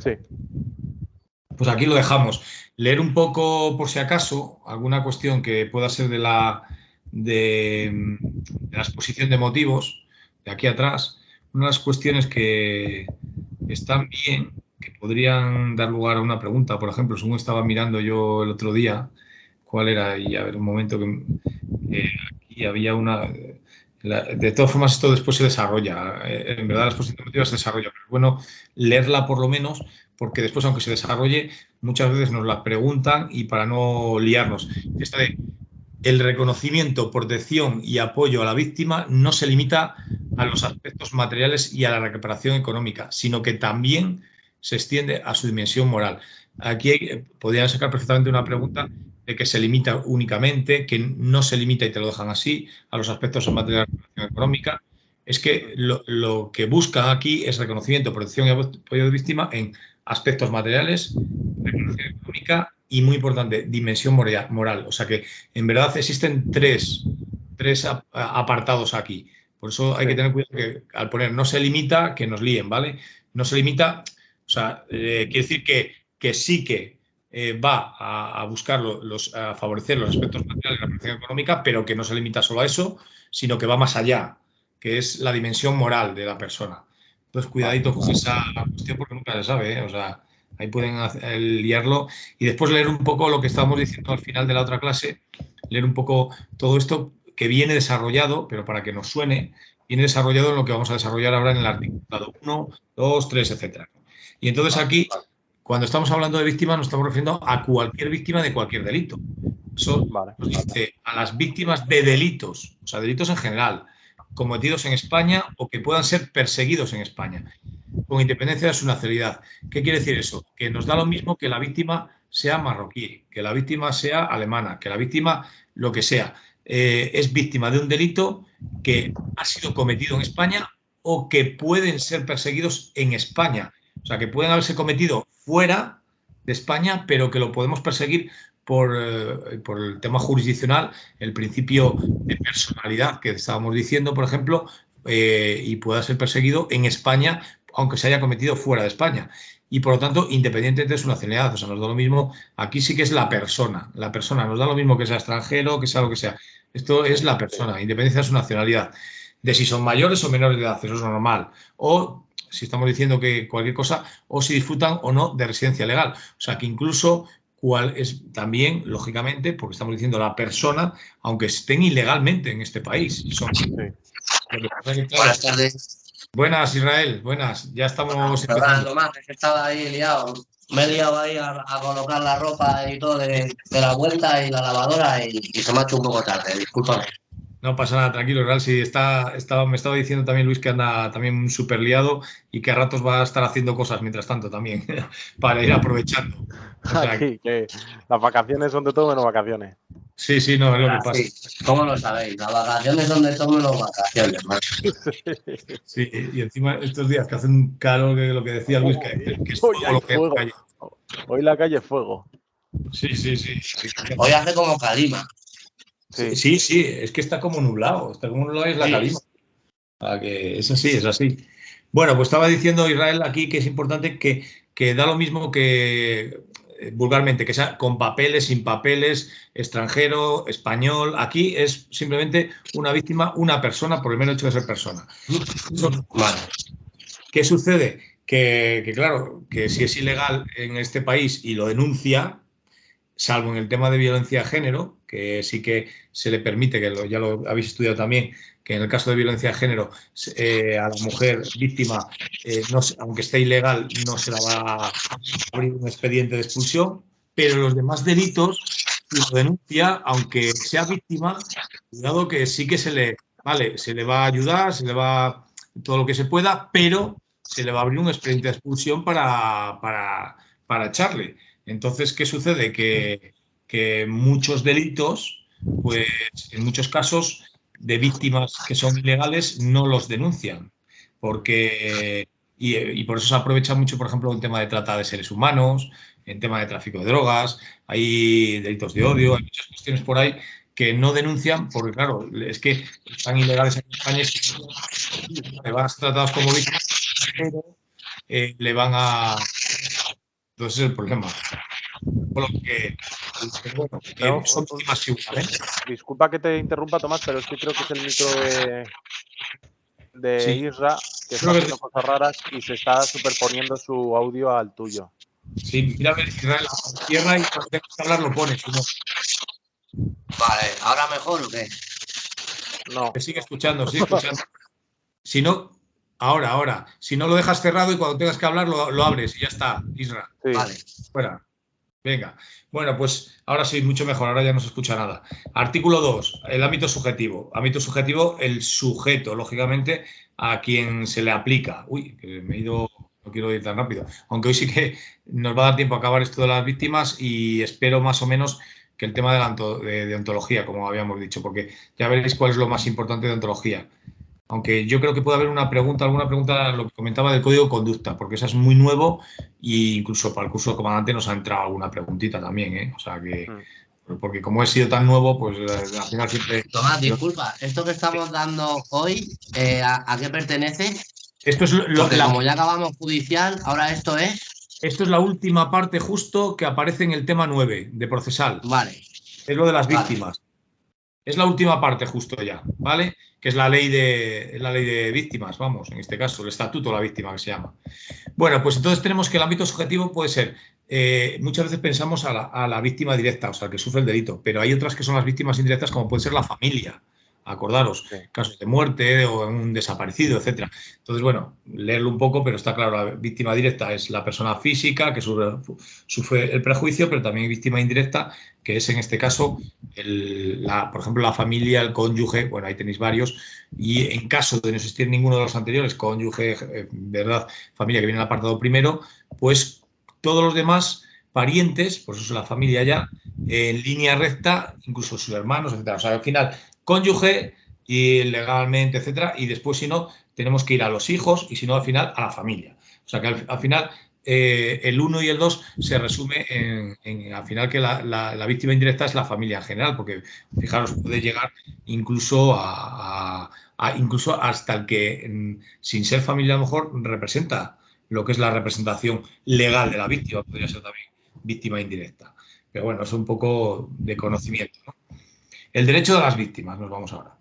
Sí. Pues aquí lo dejamos. Leer un poco, por si acaso, alguna cuestión que pueda ser de la exposición de motivos, de aquí atrás. Unas cuestiones que están bien, que podrían dar lugar a una pregunta. Por ejemplo, según estaba mirando yo el otro día, ¿cuál era? Y a ver, un momento que aquí había una. De todas formas, esto después se desarrolla. En verdad, la exposición de motivos se desarrolla, pero es bueno leerla por lo menos, porque después, aunque se desarrolle, muchas veces nos la preguntan y para no liarnos. Esta de el reconocimiento, protección y apoyo a la víctima no se limita a los aspectos materiales y a la recuperación económica, sino que también se extiende a su dimensión moral. Aquí podrían sacar perfectamente una pregunta de que se limita únicamente, que no se limita y te lo dejan así, a los aspectos materiales y la recuperación económica. Es que lo que buscan aquí es reconocimiento, protección y apoyo de víctima en aspectos materiales, recuperación económica y, muy importante, dimensión moral. O sea que en verdad existen tres apartados aquí. Por eso hay que tener cuidado que al poner no se limita, que nos líen, ¿vale? No se limita, o sea, quiere decir que sí que va a buscar a favorecer los aspectos materiales de la protección económica, pero que no se limita solo a eso, sino que va más allá, que es la dimensión moral de la persona. Entonces, cuidadito con esa cuestión porque nunca se sabe, ¿eh? O sea, ahí pueden liarlo. Y después leer un poco lo que estábamos diciendo al final de la otra clase, leer un poco todo esto que viene desarrollado, pero para que nos suene, viene desarrollado en lo que vamos a desarrollar ahora en el articulado 1, 2, 3, etcétera. Y entonces aquí, cuando estamos hablando de víctimas, nos estamos refiriendo a cualquier víctima de cualquier delito. Eso nos dice a las víctimas de delitos, o sea, delitos en general, cometidos en España o que puedan ser perseguidos en España, con independencia de su nacionalidad. ¿Qué quiere decir eso? Que nos da lo mismo que la víctima sea marroquí, que la víctima sea alemana, que la víctima lo que sea. Es víctima de un delito que ha sido cometido en España o que pueden ser perseguidos en España. O sea, que pueden haberse cometido fuera de España, pero que lo podemos perseguir por el tema jurisdiccional, el principio de personalidad que estábamos diciendo, por ejemplo, y pueda ser perseguido en España, aunque se haya cometido fuera de España. Y por lo tanto, independientemente de su nacionalidad, o sea, nos da lo mismo, aquí sí que es la persona, nos da lo mismo que sea extranjero, que sea lo que sea. Esto es la persona, independencia de su nacionalidad, de si son mayores o menores de edad, eso es normal. O si estamos diciendo que cualquier cosa, o si disfrutan o no de residencia legal. O sea, que incluso cuál es también, lógicamente, porque estamos diciendo la persona, aunque estén ilegalmente en este país. Son, Buenas tardes. Buenas, Israel, buenas. Ya estamos empezando. Tomás, es que estaba ahí liado. Me he liado ahí a colocar la ropa y todo de la vuelta y la lavadora y se me ha hecho un poco tarde, discúlpame. No pasa nada, tranquilo, Real. Sí, me estaba diciendo también Luis que anda también súper liado y que a ratos va a estar haciendo cosas mientras tanto también, para ir aprovechando. O sea, aquí, que las vacaciones son de todo menos vacaciones. Sí, sí, no, es lo que pasa. Sí. ¿Cómo lo sabéis? Las vacaciones son de todo menos vacaciones, macho. Sí, y encima estos días que hacen un calor, que lo que decía Luis, que es hoy fuego hay lo que fuego. hay. Hoy la calle es fuego. Sí. Hoy hace como calima. Sí, es que está como nublado, y es la calima. Que es así, es así. Bueno, pues estaba diciendo Israel aquí que es importante que da lo mismo que vulgarmente, que sea con papeles, sin papeles, extranjero, español. Aquí es simplemente una víctima, una persona, por el mero hecho de ser persona. Vale. ¿Qué sucede? Que claro, que si es ilegal en este país y lo denuncia, salvo en el tema de violencia de género, que sí que se le permite, que ya lo habéis estudiado también, que en el caso de violencia de género a la mujer víctima, aunque esté ilegal, no se la va a abrir un expediente de expulsión, pero los demás delitos, si lo denuncia, aunque sea víctima, cuidado que sí que se le va a ayudar, se le va todo lo que se pueda, pero se le va a abrir un expediente de expulsión para echarle. Entonces, ¿qué sucede? Que muchos delitos, pues en muchos casos de víctimas que son ilegales, no los denuncian. Y por eso se aprovecha mucho, por ejemplo, en tema de trata de seres humanos, en tema de tráfico de drogas, hay delitos de odio, hay muchas cuestiones por ahí que no denuncian porque, claro, es que están ilegales en España y van tratados como víctimas, pero le van a Entonces es el problema. Por lo que, bueno, Pero, son víctimas que usan, ¿eh? disculpa que te interrumpa, Tomás, pero es que creo que es el micro de Sí, Isra, que está creo que haciendo cosas raras y se está superponiendo su audio al tuyo. sí, mira a ver, Israel, cierra y cuando tengas que hablar lo pones, si no, Vale, ¿ahora mejor o qué? No, te sigue escuchando, sigue escuchando. Si no, ahora. Si no lo dejas cerrado y cuando tengas que hablar lo abres y ya está, Isra. sí. Vale. Fuera. Venga. Bueno, pues ahora sí, mucho mejor. Ahora ya no se escucha nada. Artículo 2, el ámbito subjetivo. Ámbito subjetivo, el sujeto, lógicamente, a quien se le aplica. Uy, que me he ido, no quiero ir tan rápido. Aunque hoy sí que nos va a dar tiempo a acabar esto de las víctimas y espero más o menos que el tema de ontología, como habíamos dicho, porque ya veréis cuál es lo más importante de ontología. Aunque yo creo que puede haber alguna pregunta, lo que comentaba del código de conducta, porque esa es muy nuevo e incluso para el curso de comandante nos ha entrado alguna preguntita también, ¿eh? O sea que, porque como he sido tan nuevo, pues al final siempre... Tomás, disculpa, esto que estamos dando hoy, ¿a qué pertenece? Esto es Porque como ya acabamos judicial, ahora esto es... Esto es la última parte justo que aparece en el tema 9 de procesal. Vale. Es lo de las Vale. víctimas. Es la última parte justo ya, ¿vale? Que es la ley de víctimas, vamos, en este caso, el estatuto de la víctima que se llama. Bueno, pues entonces tenemos que el ámbito subjetivo puede ser, muchas veces pensamos a la víctima directa, o sea, que sufre el delito, pero hay otras que son las víctimas indirectas como puede ser la familia, acordaros, Sí. casos de muerte o un desaparecido, etcétera. Entonces, bueno, leerlo un poco, pero está claro, la víctima directa es la persona física que sufre el prejuicio, pero también hay víctima indirecta, que es en este caso, por ejemplo, la familia, el cónyuge, bueno, ahí tenéis varios, y en caso de no existir ninguno de los anteriores, cónyuge, verdad, familia que viene en el apartado primero, pues todos los demás parientes, por eso es la familia ya, en línea recta, incluso sus hermanos, etcétera. O sea, al final, cónyuge y legalmente, etcétera, y después, si no, tenemos que ir a los hijos y si no, al final, a la familia. O sea, que al final, el 1 y el 2 se resume al final que la víctima indirecta es la familia en general, porque fijaros, puede llegar incluso incluso hasta el que, sin ser familia, a lo mejor representa lo que es la representación legal de la víctima, podría ser también víctima indirecta. Pero bueno, es un poco de conocimiento, ¿no? El derecho de las víctimas, nos vamos ahora.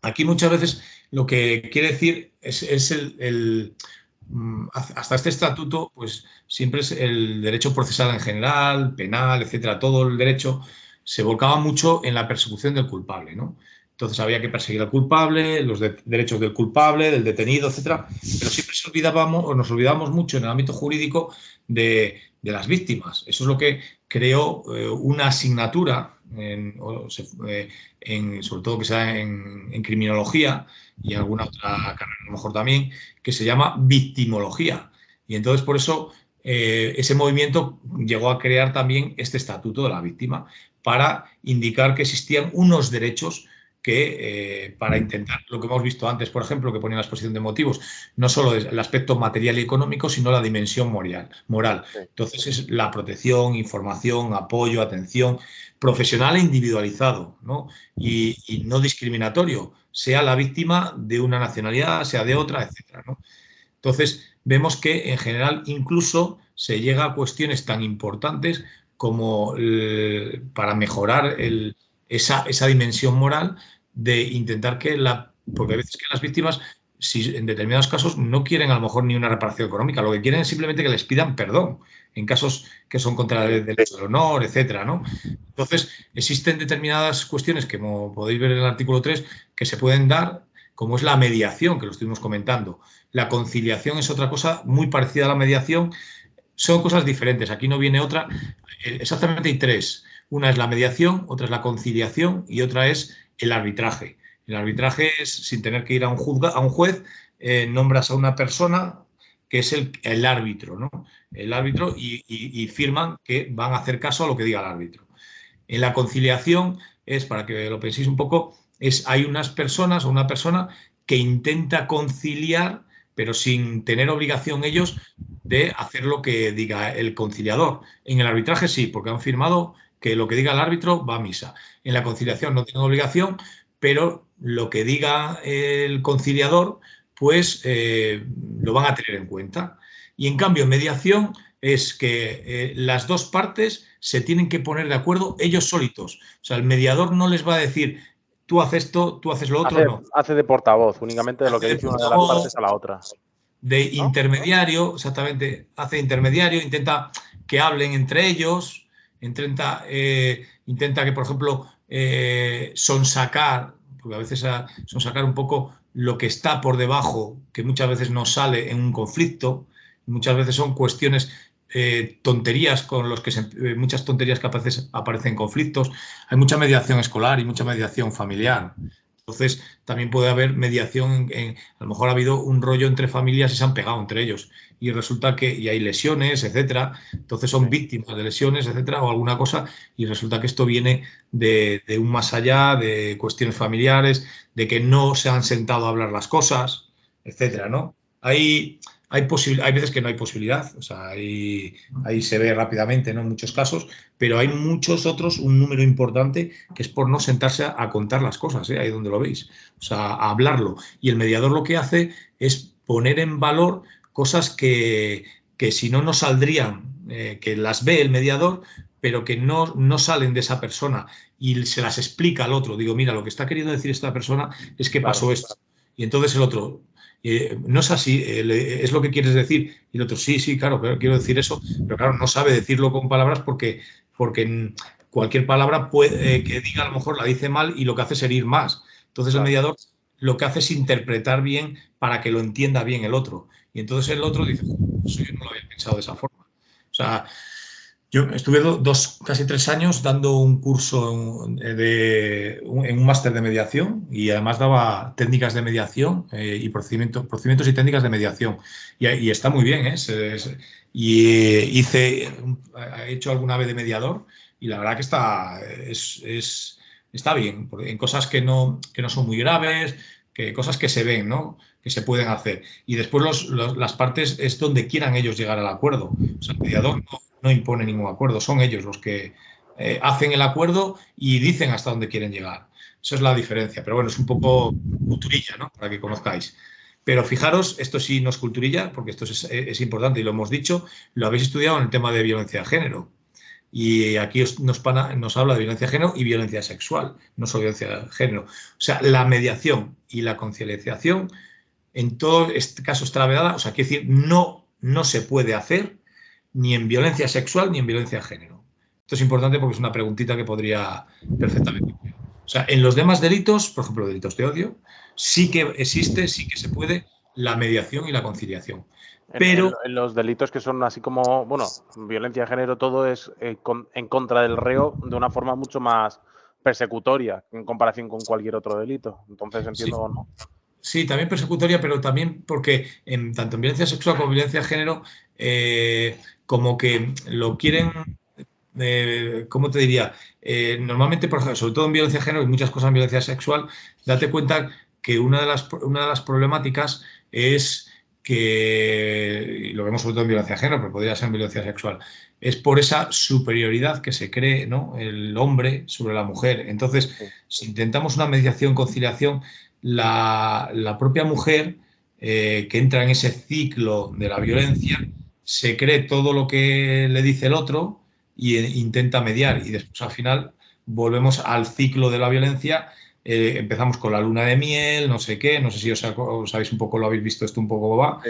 Aquí muchas veces lo que quiere decir es hasta este estatuto, pues siempre es el derecho procesal en general, penal, etcétera, todo el derecho se volcaba mucho en la persecución del culpable, ¿no? Entonces había que perseguir al culpable, los derechos del culpable, del detenido, etcétera, pero siempre nos olvidamos mucho en el ámbito jurídico de las víctimas. Eso es lo que creó una asignatura, sobre todo que sea en criminología y en alguna otra carrera a lo mejor también, que se llama victimología. Y entonces por eso ese movimiento llegó a crear también este estatuto de la víctima para indicar que existían unos derechos que para intentar, lo que hemos visto antes, por ejemplo, que ponía en la exposición de motivos, no solo el aspecto material y económico, sino la dimensión moral. Entonces es la protección, información, apoyo, atención, profesional e individualizado, ¿no? Y no discriminatorio, sea la víctima de una nacionalidad, sea de otra, etcétera, ¿no? Entonces vemos que en general incluso se llega a cuestiones tan importantes como para mejorar esa dimensión moral de intentar porque a veces que las víctimas, si en determinados casos no quieren a lo mejor ni una reparación económica, lo que quieren es simplemente que les pidan perdón en casos que son contra el derecho del honor, etcétera, ¿no? Entonces, existen determinadas cuestiones que, como podéis ver en el artículo 3, que se pueden dar, como es la mediación, que lo estuvimos comentando. La conciliación es otra cosa muy parecida a la mediación, son cosas diferentes, aquí no viene otra, exactamente hay tres. Una es la mediación, otra es la conciliación y otra es el arbitraje. El arbitraje es, sin tener que ir a un juez, nombras a una persona que es el árbitro, ¿no? El árbitro y firman que van a hacer caso a lo que diga el árbitro. En la conciliación es, para que lo penséis un poco, hay unas personas o una persona que intenta conciliar, pero sin tener obligación ellos de hacer lo que diga el conciliador. En el arbitraje sí, porque han firmado que lo que diga el árbitro va a misa. En la conciliación no tienen obligación, pero lo que diga el conciliador, pues lo van a tener en cuenta. Y en cambio, mediación es que las dos partes se tienen que poner de acuerdo ellos solitos. O sea, el mediador no les va a decir, tú haces esto, tú haces lo otro, no. Hace de portavoz, únicamente de lo que Hace de dice una de las portavoz, partes a la otra. de ¿No? intermediario, exactamente, hace de intermediario, intenta que hablen entre ellos, intenta que, por ejemplo, sonsacar, porque a veces sonsacar un poco lo que está por debajo, que muchas veces no sale en un conflicto, muchas veces son cuestiones, tonterías con los que muchas tonterías que a veces aparecen en conflictos. Hay mucha mediación escolar y mucha mediación familiar. Entonces, también puede haber mediación, a lo mejor ha habido un rollo entre familias y se han pegado entre ellos y resulta que y hay lesiones, etcétera. Entonces son víctimas de lesiones, etcétera, o alguna cosa y resulta que esto viene de un más allá, de cuestiones familiares, de que no se han sentado a hablar las cosas, etcétera, ¿no? Hay veces que no hay posibilidad, o sea, ahí se ve rápidamente, ¿no? En muchos casos, pero hay muchos otros, un número importante, que es por no sentarse a contar las cosas, ahí donde lo veis, o sea, a hablarlo. Y el mediador lo que hace es poner en valor cosas que si no, no saldrían, que las ve el mediador, pero que no salen de esa persona y se las explica al otro. Digo, mira, lo que está queriendo decir esta persona es que pasó esto. Y entonces el otro, no es así, es lo que quieres decir. Y el otro, sí, claro, quiero decir eso, pero claro, no sabe decirlo con palabras porque cualquier palabra que diga a lo mejor la dice mal y lo que hace es herir más. Entonces el mediador lo que hace es interpretar bien para que lo entienda bien el otro. Y entonces el otro dice, yo no lo había pensado de esa forma. O sea, yo estuve casi 3 años dando un curso en un máster de mediación y además daba técnicas de mediación y procedimientos y técnicas de mediación. Y está muy bien, ¿eh? He hecho alguna vez de mediador y la verdad que está bien, en cosas que no son muy graves, cosas que se ven, ¿no? Que se pueden hacer. Y después las partes es donde quieran ellos llegar al acuerdo. O sea, el mediador no impone ningún acuerdo, son ellos los que hacen el acuerdo y dicen hasta dónde quieren llegar. Esa es la diferencia, pero bueno, es un poco culturilla, ¿no? Para que conozcáis. Pero fijaros, esto sí no es culturilla, porque esto es importante y lo hemos dicho, lo habéis estudiado en el tema de violencia de género. Y aquí nos habla de violencia de género y violencia sexual, no solo violencia de género. O sea, la mediación y la conciliación en todo este caso está vedada, o sea, quiere decir, no se puede hacer ni en violencia sexual ni en violencia de género. Esto es importante porque es una preguntita que podría perfectamente. O sea, en los demás delitos, por ejemplo, delitos de odio, sí que existe, sí que se puede la mediación y la conciliación. Pero en los delitos que son así como, bueno, violencia de género, todo es en contra del reo de una forma mucho más persecutoria en comparación con cualquier otro delito. Entonces entiendo, ¿no? Sí, también persecutoria, pero también porque tanto en violencia sexual como en violencia de género, como que lo quieren, ¿cómo te diría? Normalmente, por ejemplo, sobre todo en violencia de género y muchas cosas en violencia sexual, date cuenta que una de las problemáticas es que, y lo vemos sobre todo en violencia de género, pero podría ser en violencia sexual, es por esa superioridad que se cree, ¿no? El hombre sobre la mujer. Entonces, si intentamos una mediación, conciliación, la propia mujer que entra en ese ciclo de la violencia se cree todo lo que le dice el otro e intenta mediar y después al final volvemos al ciclo de la violencia. Empezamos con la luna de miel, no sé qué, no sé si os sabéis un poco, lo habéis visto esto un poco va.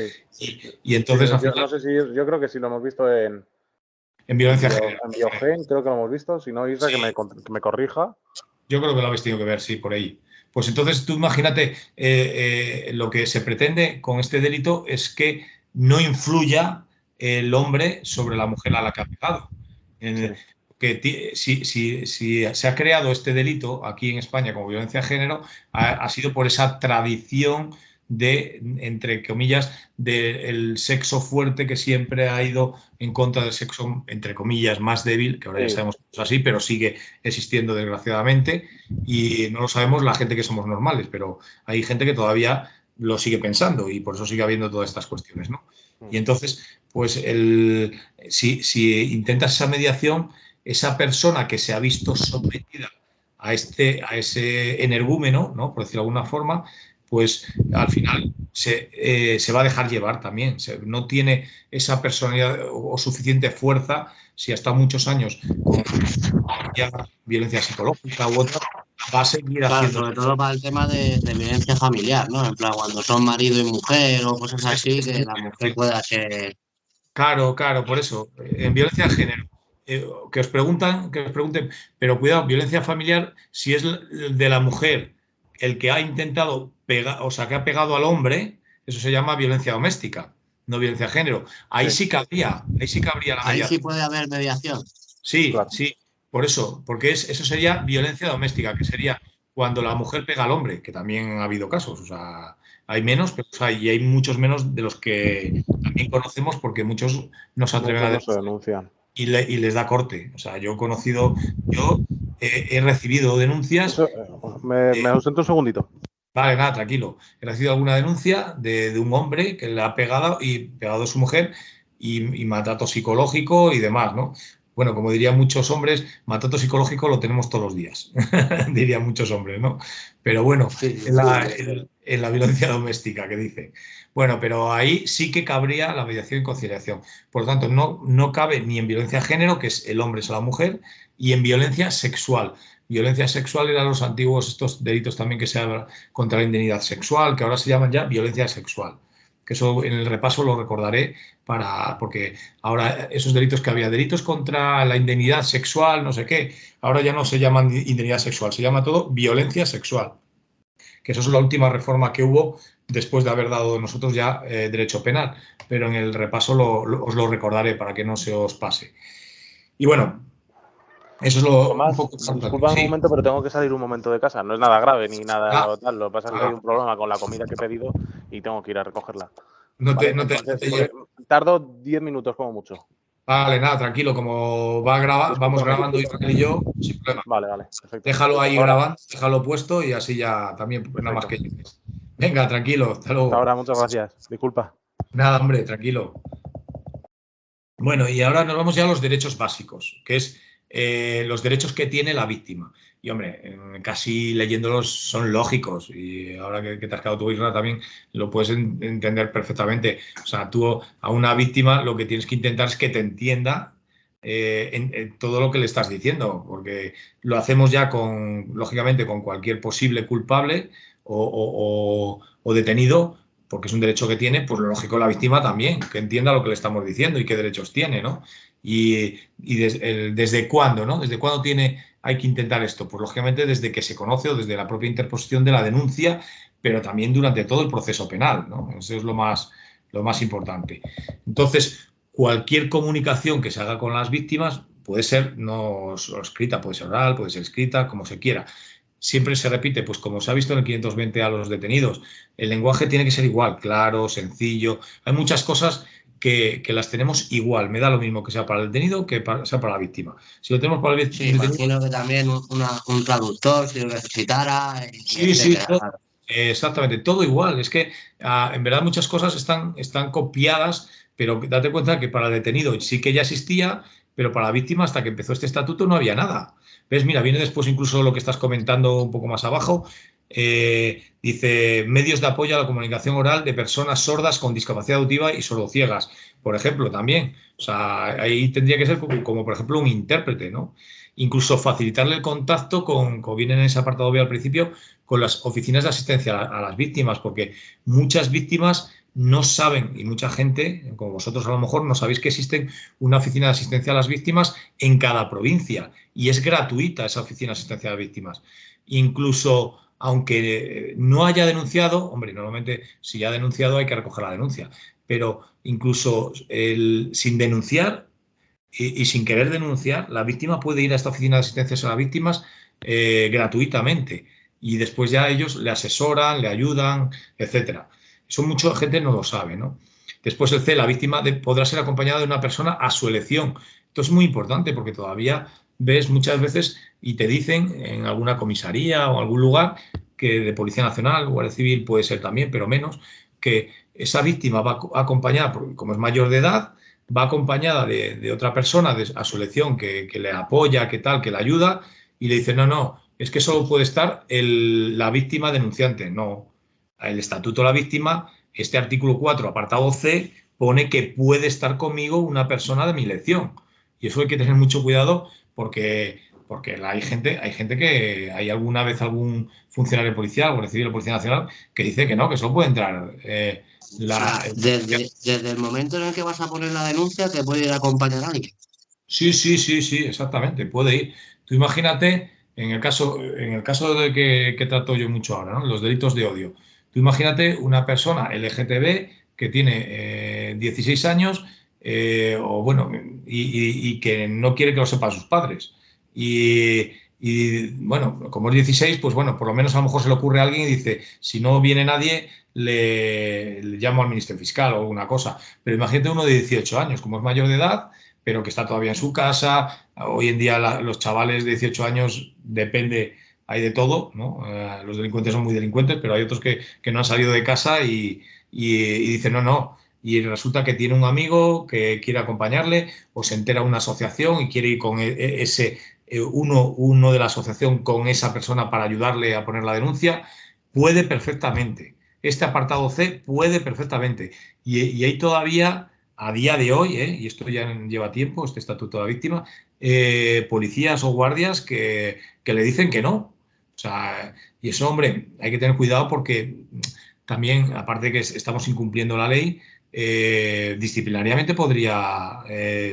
Y entonces sí, al final, no sé si, yo creo que sí lo hemos visto en violencia de género. En Biogen, creo que lo hemos visto. Si no, Isra, Sí. que me corrija. Yo creo que lo habéis tenido que ver, sí, por ahí. Pues entonces tú imagínate, lo que se pretende con este delito es que no influya el hombre sobre la mujer a la que ha pegado. Si se ha creado este delito aquí en España como violencia de género, ha sido por esa tradición de, entre comillas, del sexo fuerte que siempre ha ido en contra del sexo, entre comillas, más débil, que ahora ya sabemos que es así, pero sigue existiendo desgraciadamente y no lo sabemos la gente que somos normales, pero hay gente que todavía lo sigue pensando y por eso sigue habiendo todas estas cuestiones, ¿no? Y entonces, pues si intentas esa mediación, esa persona que se ha visto sometida a ese energúmeno, ¿no? Por decirlo de alguna forma, pues al final se va a dejar llevar también. No tiene esa personalidad o suficiente fuerza si ha estado muchos años con ya violencia psicológica u otra, va a seguir Claro, haciendo. sobre todo para el tema de violencia familiar, ¿no? En plan, cuando son marido y mujer o cosas así, que la mujer pueda ser... Claro, claro, por eso, en violencia de género, que os pregunten, pero cuidado, violencia familiar, si es de la mujer el que ha intentado pegar, o sea, que ha pegado al hombre, eso se llama violencia doméstica, no violencia de género. Ahí sí cabría la Ahí sí mediación. puede haber mediación. Sí, Claro. sí, por eso, porque eso sería violencia doméstica, que sería cuando la mujer pega al hombre, que también ha habido casos, o sea, hay menos, pero y hay muchos menos de los que también conocemos porque muchos no se atreven Muchos a no se denunciar denuncian. y les da corte. O sea, yo he recibido denuncias. Eso, me ausento un segundito. Vale, nada, tranquilo. He recibido alguna denuncia de un hombre que le ha pegado a su mujer y maltrato psicológico y demás, ¿no? Bueno, como dirían muchos hombres, maltrato psicológico lo tenemos todos los días, dirían muchos hombres, ¿no? Pero bueno, Sí, sí, en la violencia doméstica que dice. Bueno, pero ahí sí que cabría la mediación y conciliación. Por lo tanto, no cabe ni en violencia de género, que es el hombre es a la mujer, y en violencia sexual. Violencia sexual eran los antiguos estos delitos también que se hablan contra la indignidad sexual, que ahora se llaman ya violencia sexual. Que eso en el repaso lo recordaré porque ahora esos delitos que había, delitos contra la indemnidad sexual, no sé qué, ahora ya no se llaman indemnidad sexual, se llama todo violencia sexual. Que eso es la última reforma que hubo después de haber dado nosotros ya derecho penal. Pero en el repaso os lo recordaré para que no se os pase. Y bueno, eso es un Tomás, poco importante. disculpa un Sí. momento, pero tengo que salir un momento de casa. No es nada grave ni Ah, nada tal. Lo que pasa es que hay un problema con la comida que he pedido y tengo que ir a recogerla. no Vale, te, no te, no entonces, te llevo. tardo 10 minutos como mucho. Vale, nada, tranquilo, como vamos Discúlpame. grabando Israel y yo, sin problema. Vale, perfecto. Déjalo ahí Ahora, grabando, déjalo puesto y así ya también, pues nada más perfecto. que llegues. Venga, tranquilo, hasta Hasta luego. ahora, muchas gracias. Disculpa. Nada, hombre, tranquilo. Bueno, y ahora nos vamos ya a los derechos básicos, que es los derechos que tiene la víctima. Y hombre, casi leyéndolos son lógicos. Y ahora que te has quedado tú, Isra, también lo puedes entender perfectamente. O sea, tú a una víctima lo que tienes que intentar es que te entienda en todo lo que le estás diciendo, porque lo hacemos ya lógicamente, con cualquier posible culpable o detenido, porque es un derecho que tiene, pues lo lógico la víctima también, que entienda lo que le estamos diciendo y qué derechos tiene, ¿no? Y desde cuándo, ¿no? ¿Desde cuándo hay que intentar esto? Pues lógicamente desde que se conoce o desde la propia interposición de la denuncia, pero también durante todo el proceso penal, ¿no? Eso es lo más importante. Entonces, cualquier comunicación que se haga con las víctimas puede ser no solo escrita, puede ser oral, puede ser escrita, como se quiera. Siempre se repite, pues como se ha visto en el 520 a los detenidos, el lenguaje tiene que ser igual, claro, sencillo. Hay muchas cosas que las tenemos igual. Me da lo mismo que sea para el detenido que sea para la víctima. Si lo tenemos para el sí, detenido... imagino que también un traductor, si lo necesitara, Sí, etcétera. Claro. exactamente, todo igual. Es que en verdad muchas cosas están copiadas, pero date cuenta que para el detenido sí que ya existía, pero para la víctima hasta que empezó este estatuto no había nada. ¿Ves? Mira, viene después incluso lo que estás comentando un poco más abajo. Dice medios de apoyo a la comunicación oral de personas sordas con discapacidad auditiva y sordociegas, por ejemplo, también. O sea, ahí tendría que ser como por ejemplo, un intérprete, ¿no? Incluso facilitarle el contacto como viene en ese apartado B al principio, con las oficinas de asistencia a las víctimas, porque muchas víctimas no saben, y mucha gente, como vosotros a lo mejor, no sabéis que existe una oficina de asistencia a las víctimas en cada provincia, y es gratuita esa oficina de asistencia a las víctimas. Incluso, aunque no haya denunciado, hombre, normalmente si ya ha denunciado hay que recoger la denuncia, pero incluso sin denunciar y sin querer denunciar, la víctima puede ir a esta oficina de asistencia a las víctimas gratuitamente y después ya ellos le asesoran, le ayudan, etcétera. Eso mucha gente no lo sabe, ¿no? Después el C, la víctima podrá ser acompañada de una persona a su elección. Esto es muy importante porque todavía ves muchas veces y te dicen en alguna comisaría o algún lugar que de Policía Nacional, Guardia Civil puede ser también, pero menos, que esa víctima va acompañada, como es mayor de edad, va acompañada de otra persona a su elección que le apoya, que tal, que le ayuda, y le dice, no, es que solo puede estar la víctima denunciante. No, el Estatuto de la Víctima, este artículo 4, apartado C, pone que puede estar conmigo una persona de mi elección. Y eso hay que tener mucho cuidado porque hay gente que hay alguna vez algún funcionario policial, guardia civil o policía nacional, que dice que no, que solo puede entrar Desde el momento en el que vas a poner la denuncia, te puede ir a acompañar a alguien. Sí, exactamente, puede ir. Tú imagínate, en el caso de que trato yo mucho ahora, ¿no? Los delitos de odio. Tú imagínate una persona LGTB que tiene 16 años o bueno, y que no quiere que lo sepan sus padres. Bueno, como es 16, pues bueno, por lo menos a lo mejor se le ocurre a alguien y dice, si no viene nadie, le llamo al Ministerio Fiscal o alguna cosa. Pero imagínate uno de 18 años, como es mayor de edad, pero que está todavía en su casa. Hoy en día los chavales de 18 años, depende, hay de todo, ¿no? Los delincuentes son muy delincuentes, pero hay otros que no han salido de casa y dicen, no, no. Y resulta que tiene un amigo que quiere acompañarle o se entera una asociación y quiere ir con ese uno de la asociación con esa persona para ayudarle a poner la denuncia, puede perfectamente. Este apartado C puede perfectamente. Y hay todavía a día de hoy, y esto ya lleva tiempo, este Estatuto de la Víctima, policías o guardias que le dicen que no. O sea, y eso, hombre, hay que tener cuidado porque también, aparte de que estamos incumpliendo la ley, disciplinariamente podría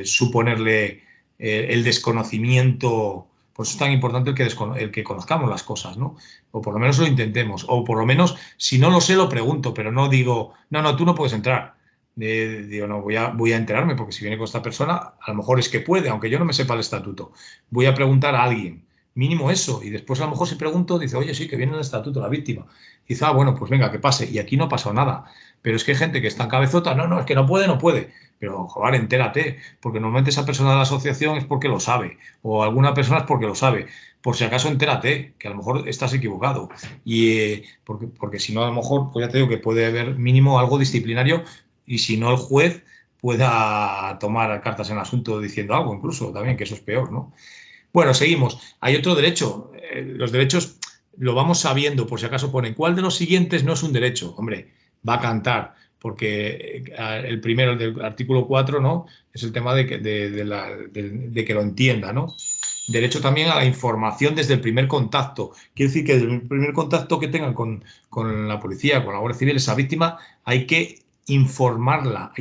suponerle el desconocimiento. Por eso es tan importante el que conozcamos las cosas, ¿no? O por lo menos lo intentemos. O por lo menos, si no lo sé, lo pregunto, pero no digo, no, no, tú no puedes entrar. Digo, no, voy a enterarme, porque si viene con esta persona, a lo mejor es que puede, aunque yo no me sepa el estatuto. Voy a preguntar a alguien, mínimo eso, y después a lo mejor si pregunto, dice, oye, sí, que viene el estatuto la víctima. Dice, bueno, pues venga, que pase. Y aquí no ha pasado nada. Pero es que hay gente que está en cabezota, no, no, es que no puede, no puede. Pero, joder, entérate, porque normalmente esa persona de la asociación es porque lo sabe, o alguna persona es porque lo sabe. Por si acaso, entérate, que a lo mejor estás equivocado. Y porque si no, a lo mejor, pues ya te digo que puede haber mínimo algo disciplinario y si no el juez pueda tomar cartas en el asunto diciendo algo incluso también, que eso es peor, ¿no? Bueno, seguimos. Hay otro derecho. Los derechos lo vamos sabiendo, por si acaso ponen, ¿cuál de los siguientes no es un derecho? Hombre, va a cantar, porque el primero, el del artículo 4, ¿no? Es el tema de que lo entienda, ¿no? Derecho también a la información desde el primer contacto. Quiere decir que desde el primer contacto que tengan con la policía, con la Guardia Civil, esa víctima, hay que informarla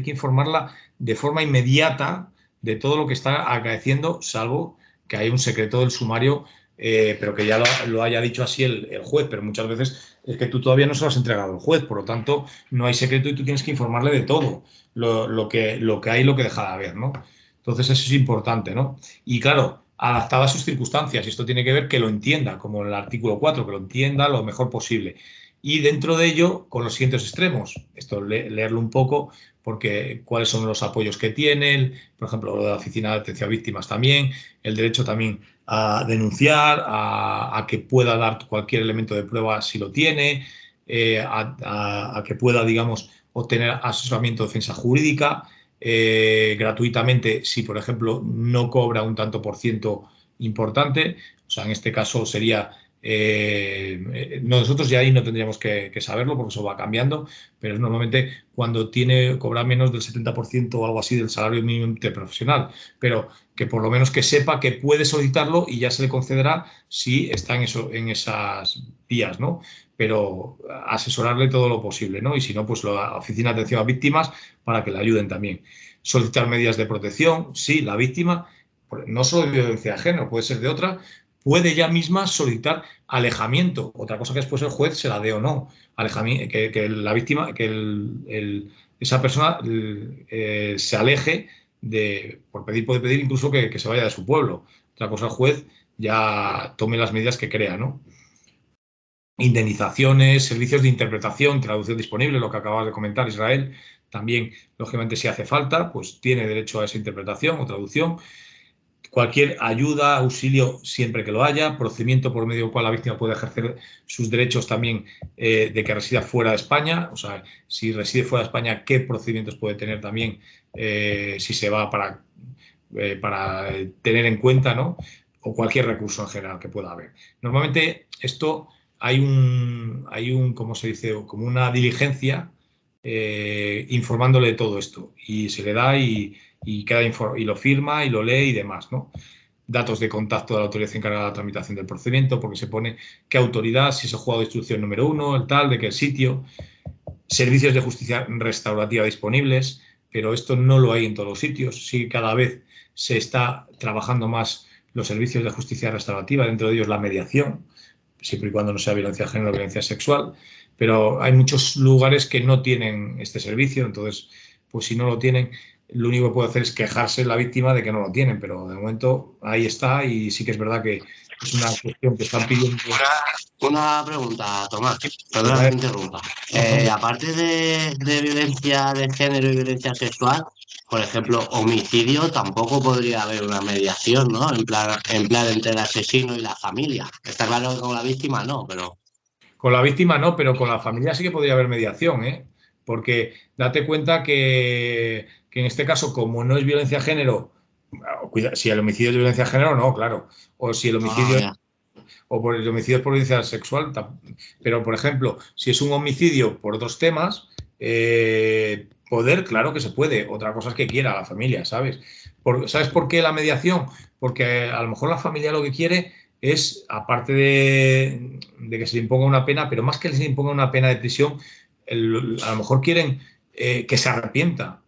de forma inmediata de todo lo que está acaeciendo, salvo que hay un secreto del sumario, pero que ya lo haya dicho así el juez, pero muchas veces es que tú todavía no se lo has entregado al juez, por lo tanto no hay secreto y tú tienes que informarle de todo, lo que hay y lo que deja de haber, ¿no? Entonces eso es importante, ¿no? Y claro, adaptado a sus circunstancias, y esto tiene que ver que lo entienda, como el artículo 4, que lo entienda lo mejor posible. Y dentro de ello, con los siguientes extremos, esto leerlo un poco, porque cuáles son los apoyos que tienen, por ejemplo, la Oficina de Atención a Víctimas también, el derecho también a denunciar, a que pueda dar cualquier elemento de prueba si lo tiene, a que pueda, digamos, obtener asesoramiento de defensa jurídica gratuitamente si, por ejemplo, no cobra un tanto por ciento importante. O sea, en este caso sería nosotros ya ahí no tendríamos que saberlo porque eso va cambiando, pero es normalmente cuando cobra menos del 70% o algo así del salario mínimo interprofesional, pero que por lo menos que sepa que puede solicitarlo y ya se le concederá si está en esas vías, ¿no? Pero asesorarle todo lo posible, ¿no? Y si no, pues la Oficina de Atención a Víctimas para que le ayuden también. Solicitar medidas de protección, sí, la víctima, no solo de violencia de género, puede ser de otra, puede ella misma solicitar alejamiento. Otra cosa que después el juez se la dé o no. Que la víctima, que esa persona se aleje por pedir, puede pedir incluso que se vaya de su pueblo. Otra cosa el juez ya tome las medidas que crea, ¿no? Indemnizaciones, servicios de interpretación, traducción disponible, lo que acabas de comentar, Israel. También, lógicamente, si hace falta, pues tiene derecho a esa interpretación o traducción. Cualquier ayuda, auxilio, siempre que lo haya, procedimiento por medio del cual la víctima puede ejercer sus derechos también de que resida fuera de España, o sea, si reside fuera de España, qué procedimientos puede tener también si se va para tener en cuenta, ¿no? O cualquier recurso en general que pueda haber. Normalmente esto hay un, ¿cómo se dice? Como una diligencia informándole de todo esto. Y se le da y lo firma y lo lee y demás, ¿no? Datos de contacto de la autoridad encargada de la tramitación del procedimiento, porque se pone qué autoridad, si es el juzgado de instrucción número 1, el tal, de qué sitio, servicios de justicia restaurativa disponibles, pero esto no lo hay en todos los sitios. Sí que cada vez se está trabajando más los servicios de justicia restaurativa, dentro de ellos la mediación, siempre y cuando no sea violencia de género o violencia sexual, pero hay muchos lugares que no tienen este servicio, entonces, pues si no lo tienen, lo único que puede hacer es quejarse la víctima de que no lo tienen, pero de momento ahí está y sí que es verdad que es una cuestión que están pidiendo. Una pregunta, Tomás, perdona que te interrumpa. Aparte de violencia de género y violencia sexual, por ejemplo, homicidio, tampoco podría haber una mediación, ¿no? En plan entre el asesino y la familia. Está claro que con la víctima no, pero... Con la víctima no, pero con la familia sí que podría haber mediación, ¿eh? Porque date cuenta que en este caso, como no es violencia de género, cuida, si el homicidio es violencia de género, no, claro. O si el homicidio o por el homicidio es por violencia sexual, pero por ejemplo, si es un homicidio por otros temas, poder, claro que se puede. Otra cosa es que quiera la familia, ¿sabes? ¿Sabes por qué la mediación? Porque a lo mejor la familia lo que quiere es, aparte de que se le imponga una pena, pero más que se le imponga una pena de prisión, a lo mejor quieren que se arrepienta,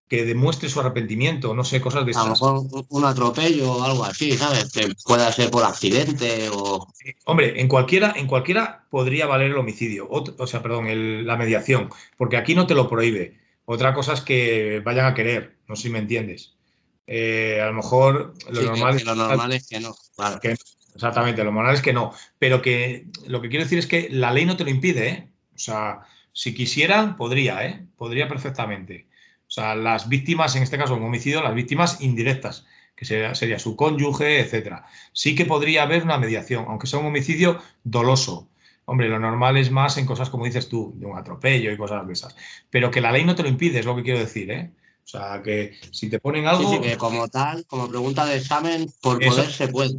que demuestre su arrepentimiento, no sé, cosas de A lo estas. mejor un atropello o algo así, ¿sabes? Que pueda ser por accidente o... Hombre, en cualquiera podría valer el homicidio, o sea, perdón, la mediación, porque aquí no te lo prohíbe. Otra cosa es que vayan a querer, no sé si me entiendes. A lo mejor lo Sí, normal que lo normal es que no, claro. exactamente, lo normal es que no, pero que lo que quiero decir es que la ley no te lo impide, ¿eh? O sea, si quisieran, podría, ¿eh? Podría perfectamente. O sea, las víctimas, en este caso un homicidio, las víctimas indirectas, que sería su cónyuge, etcétera. Sí que podría haber una mediación, aunque sea un homicidio doloso. Hombre, lo normal es más en cosas como dices tú, de un atropello y cosas de esas. Pero que la ley no te lo impide, es lo que quiero decir, ¿eh? O sea, que si te ponen Sí, sí, algo, que como tal, como pregunta de examen, por eso, poder se puede.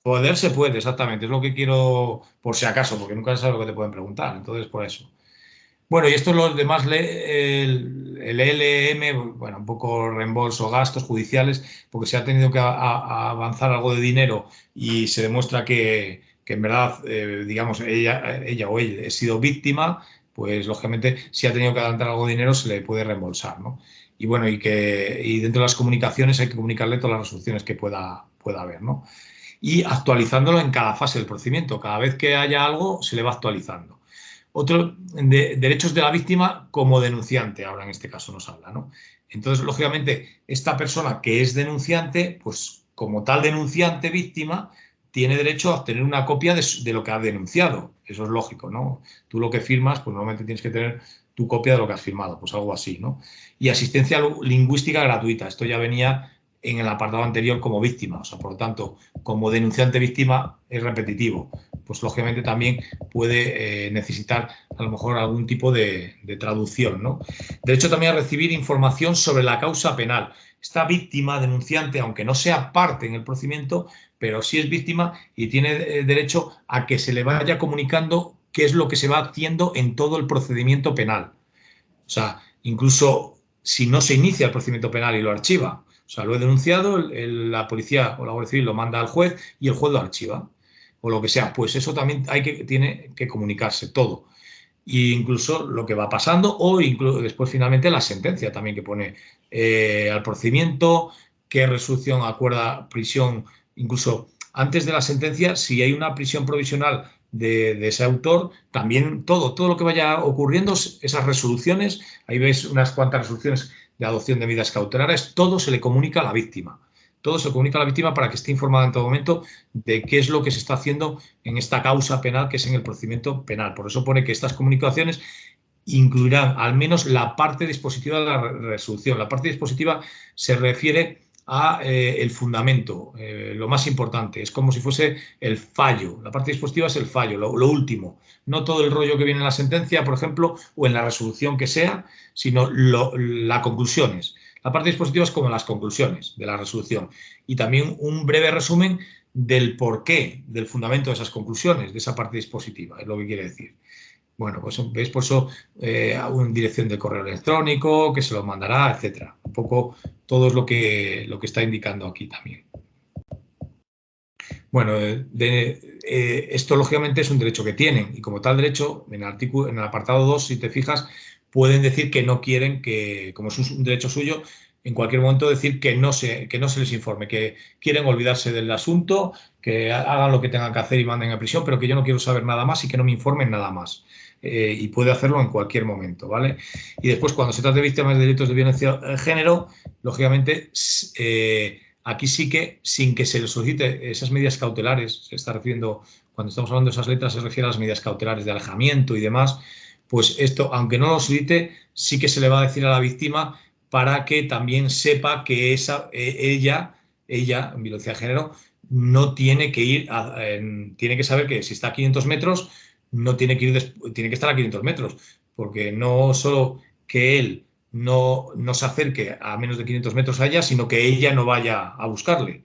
poder se puede, exactamente. Es lo que quiero, por si acaso, porque nunca se sabe lo que te pueden preguntar. Entonces, por eso. Bueno, y esto los demás, el LM, bueno, un poco reembolso, gastos judiciales, porque se ha tenido que a avanzar algo de dinero y se demuestra que en verdad, digamos, ella o él ha sido víctima, pues lógicamente, si ha tenido que adelantar algo de dinero, se le puede reembolsar, ¿no? Y bueno, y dentro de las comunicaciones hay que comunicarle todas las resoluciones que pueda haber, ¿no? Y actualizándolo en cada fase del procedimiento. Cada vez que haya algo, se le va actualizando. Otro, derechos de la víctima como denunciante, ahora en este caso nos habla, ¿no? Entonces, lógicamente, esta persona que es denunciante, pues como tal denunciante víctima, tiene derecho a obtener una copia de lo que ha denunciado. Eso es lógico, ¿no? Tú lo que firmas, pues normalmente tienes que tener tu copia de lo que has firmado, pues algo así, ¿no? Y asistencia lingüística gratuita. Esto ya venía en el apartado anterior como víctima, o sea, por lo tanto, como denunciante víctima es repetitivo, pues lógicamente también puede necesitar a lo mejor algún tipo de traducción, ¿no? Derecho también a recibir información sobre la causa penal. Esta víctima, denunciante, aunque no sea parte en el procedimiento, pero sí es víctima y tiene derecho a que se le vaya comunicando qué es lo que se va haciendo en todo el procedimiento penal. O sea, incluso si no se inicia el procedimiento penal y lo archiva, o sea, lo he denunciado, la policía o la Guardia Civil lo manda al juez y el juez lo archiva, o lo que sea, pues eso también tiene que comunicarse todo. E incluso lo que va pasando o incluso después finalmente la sentencia también que pone al procedimiento, qué resolución acuerda prisión, incluso antes de la sentencia, si hay una prisión provisional de ese autor, también todo lo que vaya ocurriendo, esas resoluciones, ahí ves unas cuantas resoluciones de adopción de medidas cautelares, todo se le comunica a la víctima. Todo se comunica a la víctima para que esté informada en todo momento de qué es lo que se está haciendo en esta causa penal que es en el procedimiento penal. Por eso pone que estas comunicaciones incluirán al menos la parte dispositiva de la resolución. La parte dispositiva se refiere a el fundamento, lo más importante. Es como si fuese el fallo. La parte dispositiva es el fallo, lo último. No todo el rollo que viene en la sentencia, por ejemplo, o en la resolución que sea, sino las conclusiones. La parte dispositiva es como las conclusiones de la resolución. Y también un breve resumen del porqué, del fundamento de esas conclusiones, de esa parte dispositiva, es lo que quiere decir. Bueno, pues veis por eso una dirección de correo electrónico, que se lo mandará, etcétera. Un poco todo es lo que está indicando aquí también. Bueno, esto lógicamente es un derecho que tienen y como tal derecho, en el apartado 2, si te fijas, pueden decir que no quieren que, como es un derecho suyo, en cualquier momento decir que no se les informe, que quieren olvidarse del asunto, que hagan lo que tengan que hacer y manden a prisión, pero que yo no quiero saber nada más y que no me informen nada más. Y puede hacerlo en cualquier momento, ¿vale? Y después, cuando se trata de víctimas de delitos de violencia de género, lógicamente, aquí sí que, sin que se les solicite esas medidas cautelares, se está refiriendo, cuando estamos hablando de esas letras, se refiere a las medidas cautelares de alejamiento y demás, pues esto, aunque no lo solicite, sí que se le va a decir a la víctima para que también sepa que ella, en violencia de género, no tiene que ir, tiene que saber que si está a 500 metros, no tiene que ir, tiene que estar a 500 metros, porque no solo que él no se acerque a menos de 500 metros a ella, sino que ella no vaya a buscarle.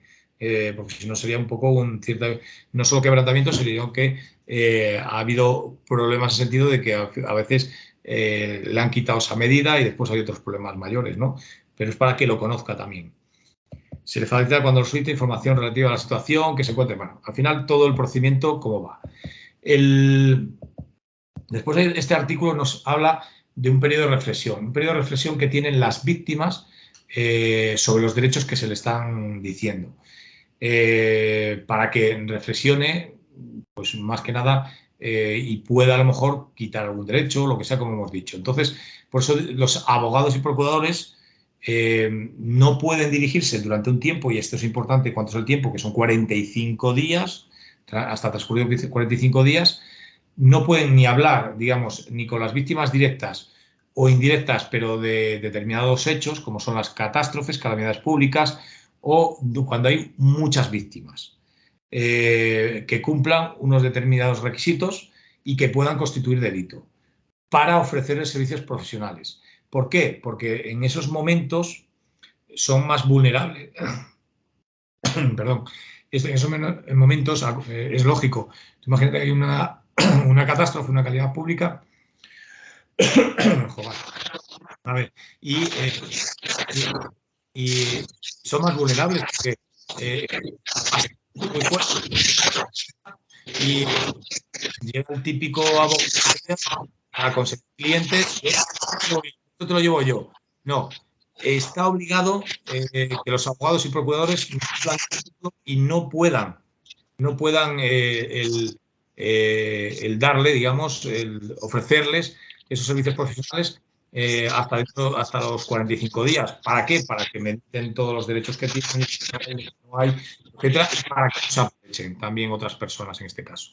Porque si no sería un poco un cierto, no solo quebrantamiento, sino que ha habido problemas en el sentido de que a veces le han quitado esa medida y después hay otros problemas mayores, ¿no? Pero es para que lo conozca también. Se le facilita cuando lo solicita información relativa a la situación, que se encuentre. Bueno, al final todo el procedimiento, ¿cómo va? Después este artículo nos habla de un periodo de reflexión que tienen las víctimas sobre los derechos que se le están diciendo. Para que reflexione, pues más que nada, y pueda a lo mejor quitar algún derecho, lo que sea, como hemos dicho. Entonces, por eso los abogados y procuradores no pueden dirigirse durante un tiempo, y esto es importante, ¿cuánto es el tiempo? Que son 45 días, hasta transcurridos 45 días, no pueden ni hablar, digamos, ni con las víctimas directas o indirectas, pero de determinados hechos, como son las catástrofes, calamidades públicas, o cuando hay muchas víctimas, que cumplan unos determinados requisitos y que puedan constituir delito, para ofrecerles servicios profesionales. ¿Por qué? Porque en esos momentos son más vulnerables. Perdón. En esos momentos es lógico. Imagínate que hay una catástrofe, una calamidad pública. Joder. A ver, y son más vulnerables porque muy fuerte. Y llega el típico abogado a conseguir clientes. Esto te lo llevo yo. No, está obligado que los abogados y procuradores y no puedan el darle, digamos, el ofrecerles esos servicios profesionales hasta los 45 días. ¿Para qué? Para que mediten todos los derechos que tienen, no hay, etcétera, y para que se aprovechen también otras personas en este caso.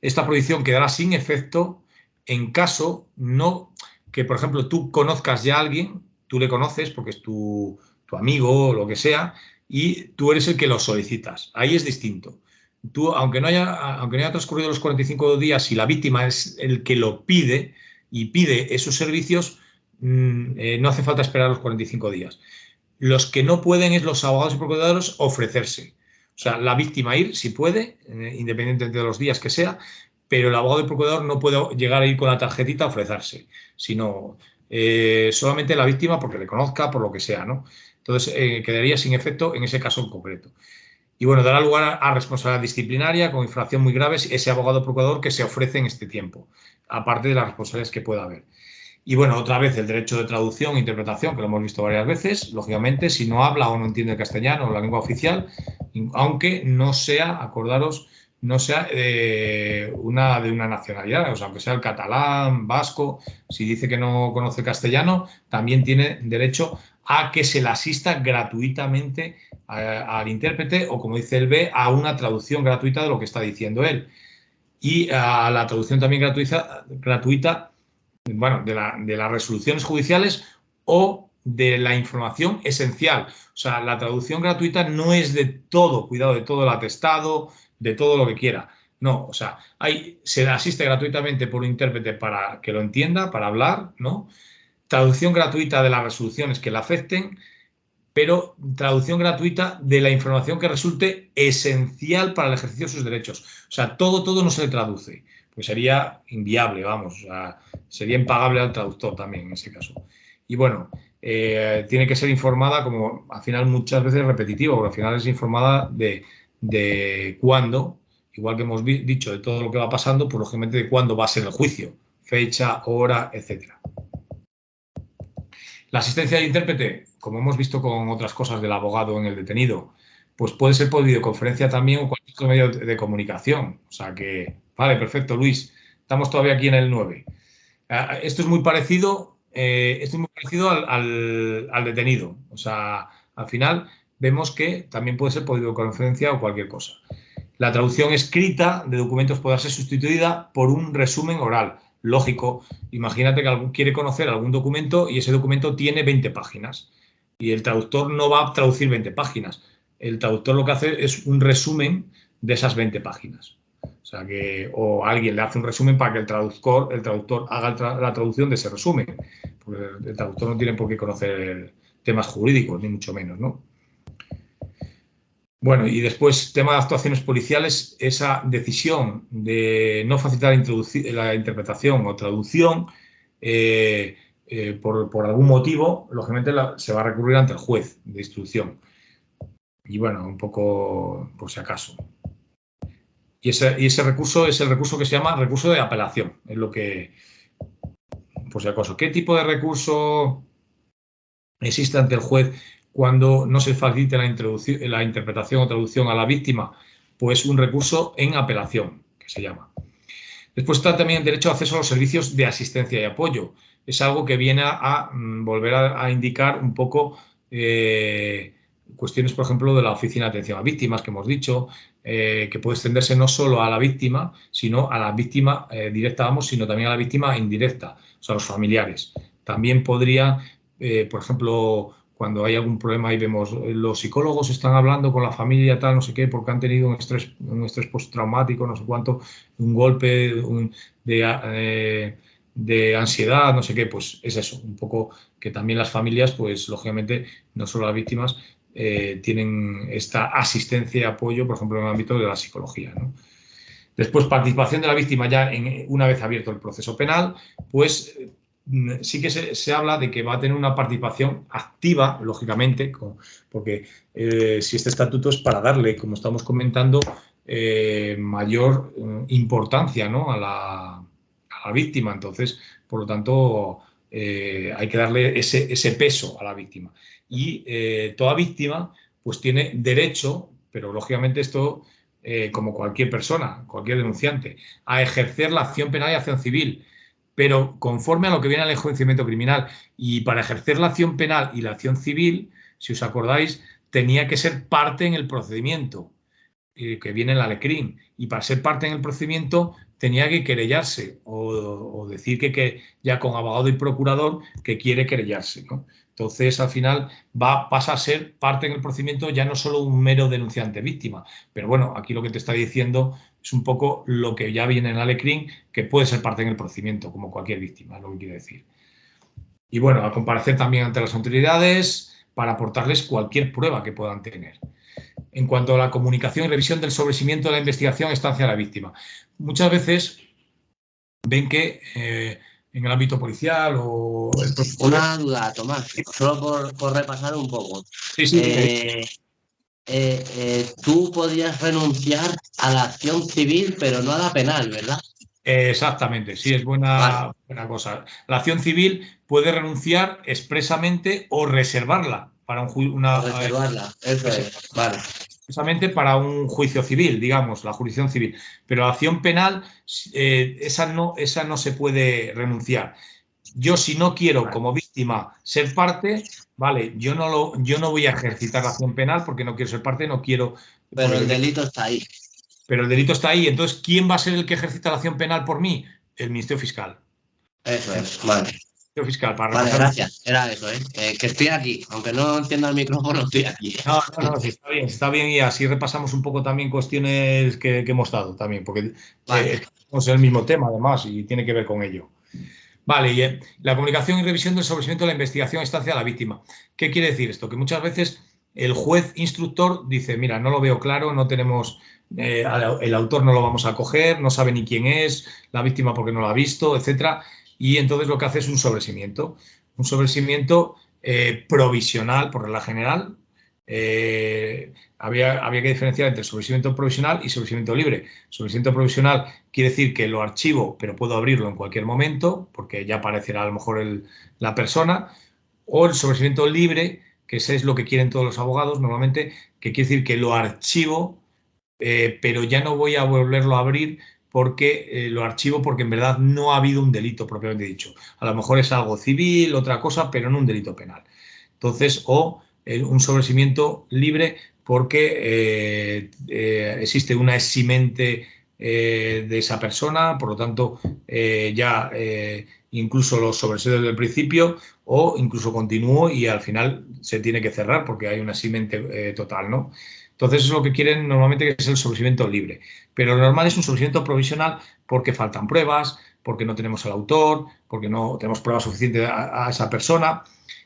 Esta prohibición quedará sin efecto en caso no que, por ejemplo, tú conozcas ya a alguien, tú le conoces porque es tu amigo o lo que sea, y tú eres el que lo solicitas. Ahí es distinto. Tú, aunque no haya transcurrido los 45 días y la víctima es el que lo pide y pide esos servicios, no hace falta esperar los 45 días. Los que no pueden es los abogados y procuradores ofrecerse. O sea, la víctima ir, si puede, independientemente de los días que sea, pero el abogado y procurador no puede llegar a ir con la tarjetita a ofrecerse, sino solamente la víctima porque le conozca, por lo que sea, ¿no? Entonces, quedaría sin efecto en ese caso en concreto. Y bueno, dará lugar a responsabilidad disciplinaria con infracción muy grave ese abogado o procurador que se ofrece en este tiempo, aparte de las responsabilidades que pueda haber. Y bueno, otra vez el derecho de traducción e interpretación, que lo hemos visto varias veces, lógicamente, si no habla o no entiende el castellano o la lengua oficial, aunque no sea, acordaros, no sea de una nacionalidad, o sea, aunque sea el catalán, vasco, si dice que no conoce castellano, también tiene derecho a que se le asista gratuitamente al intérprete o, como dice el B, a una traducción gratuita de lo que está diciendo él. Y a la traducción también gratuita bueno, de las resoluciones judiciales o de la información esencial. O sea, la traducción gratuita no es de todo, cuidado, de todo el atestado, de todo lo que quiera. No, o sea, se le asiste gratuitamente por un intérprete para que lo entienda, para hablar, ¿no? Traducción gratuita de las resoluciones que le afecten, pero traducción gratuita de la información que resulte esencial para el ejercicio de sus derechos. O sea, todo no se le traduce, pues sería inviable, vamos, o sea, sería impagable al traductor también en ese caso. Y bueno, tiene que ser informada, como al final muchas veces es repetitivo, porque al final es informada de cuándo, igual que hemos dicho, de todo lo que va pasando, pues lógicamente de cuándo va a ser el juicio, fecha, hora, etcétera. La asistencia de intérprete, como hemos visto con otras cosas del abogado en el detenido, pues puede ser por videoconferencia también o cualquier otro medio de comunicación. O sea que, vale, perfecto, Luis, estamos todavía aquí en el 9. Esto es muy parecido, al detenido. O sea, al final vemos que también puede ser por videoconferencia o cualquier cosa. La traducción escrita de documentos puede ser sustituida por un resumen oral. Lógico, imagínate que alguien quiere conocer algún documento y ese documento tiene 20 páginas y el traductor no va a traducir 20 páginas. El traductor lo que hace es un resumen de esas 20 páginas. O sea que, o alguien le hace un resumen para que el traductor haga la traducción de ese resumen. Porque el traductor no tiene por qué conocer temas jurídicos, ni mucho menos, ¿no? Bueno, y después, tema de actuaciones policiales, esa decisión de no facilitar la interpretación o traducción por algún motivo, lógicamente se va a recurrir ante el juez de instrucción. Y bueno, un poco por si acaso. Y ese recurso es el recurso que se llama recurso de apelación. Es lo que, por si acaso. ¿Qué tipo de recurso existe ante el juez cuando no se facilite la interpretación o traducción a la víctima? Pues un recurso en apelación, que se llama. Después está también el derecho de acceso a los servicios de asistencia y apoyo. Es algo que viene a volver a indicar un poco cuestiones, por ejemplo, de la Oficina de Atención a Víctimas, que hemos dicho, que puede extenderse no solo a la víctima, sino a la víctima directa, vamos, sino también a la víctima indirecta, o sea, a los familiares. También podría, por ejemplo, cuando hay algún problema y vemos los psicólogos están hablando con la familia tal, no sé qué, porque han tenido un estrés postraumático, no sé cuánto, un golpe de ansiedad, no sé qué, pues es eso, un poco que también las familias, pues lógicamente, no solo las víctimas, tienen esta asistencia y apoyo, por ejemplo, en el ámbito de la psicología, ¿no? Después, participación de la víctima ya una vez abierto el proceso penal, pues sí que se habla de que va a tener una participación activa, lógicamente, porque si este estatuto es para darle, como estamos comentando, mayor importancia, ¿no?, a la víctima. Entonces, por lo tanto, hay que darle ese peso a la víctima. Y toda víctima pues tiene derecho, pero lógicamente esto, como cualquier persona, cualquier denunciante, a ejercer la acción penal y acción civil, pero conforme a lo que viene al enjuiciamiento criminal. Y para ejercer la acción penal y la acción civil, si os acordáis, tenía que ser parte en el procedimiento, que viene en la LECRIM. Y para ser parte en el procedimiento tenía que querellarse o decir que ya con abogado y procurador que quiere querellarse, ¿no? Entonces, al final, pasa a ser parte en el procedimiento, ya no solo un mero denunciante víctima. Pero bueno, aquí lo que te está diciendo es un poco lo que ya viene en la LECRIM, que puede ser parte en el procedimiento, como cualquier víctima, es lo que quiere decir. Y bueno, a comparecer también ante las autoridades para aportarles cualquier prueba que puedan tener. En cuanto a la comunicación y revisión del sobreseimiento de la investigación, estancia de la víctima. Muchas veces ven que en el ámbito policial o... Una duda, Tomás, solo por repasar un poco. Sí. Tú podías renunciar a la acción civil, pero no a la penal, ¿verdad? Exactamente, sí, es buena cosa. La acción civil puede renunciar expresamente o reservarla para Reservarla, eso es, vale. Expresamente para un juicio civil, digamos, la jurisdicción civil. Pero la acción penal, esa no se puede renunciar. Yo, si no quiero como víctima ser parte, vale, yo no voy a ejercitar la acción penal porque no quiero ser parte, no quiero... Pero el delito está ahí. Pero el delito está ahí. Entonces, ¿quién va a ser el que ejercita la acción penal por mí? El Ministerio Fiscal. Eso es, vale. Ministerio Fiscal, para vale, gracias. Era eso, que estoy aquí. Aunque no entienda el micrófono, estoy aquí. No, sí, está bien y así repasamos un poco también cuestiones que hemos dado también, porque es el mismo tema además y tiene que ver con ello. Vale, y la comunicación y revisión del sobreseimiento de la investigación a instancia de la víctima. ¿Qué quiere decir esto? Que muchas veces el juez instructor dice, mira, no lo veo claro, no tenemos, el autor no lo vamos a coger, no sabe ni quién es, la víctima porque no lo ha visto, etcétera. Y entonces lo que hace es un sobreseimiento. Un sobreseimiento provisional, por regla general. Había que diferenciar entre sobreseimiento provisional y sobreseimiento libre. Sobreseimiento provisional quiere decir que lo archivo, pero puedo abrirlo en cualquier momento, porque ya aparecerá a lo mejor la persona. O el sobreseimiento libre, que ese es lo que quieren todos los abogados normalmente, que quiere decir que lo archivo, pero ya no voy a volverlo a abrir porque lo archivo porque en verdad no ha habido un delito propiamente dicho. A lo mejor es algo civil, otra cosa, pero no un delito penal. Entonces, o un sobreseimiento libre porque existe una eximente de esa persona, por lo tanto, ya incluso lo sobreseo desde el principio o incluso continúo y al final se tiene que cerrar porque hay una eximente total, ¿no? Entonces, eso es lo que quieren normalmente, que es el sobreseimiento libre. Pero lo normal es un sobreseimiento provisional porque faltan pruebas, porque no tenemos al autor, porque no tenemos pruebas suficientes a esa persona.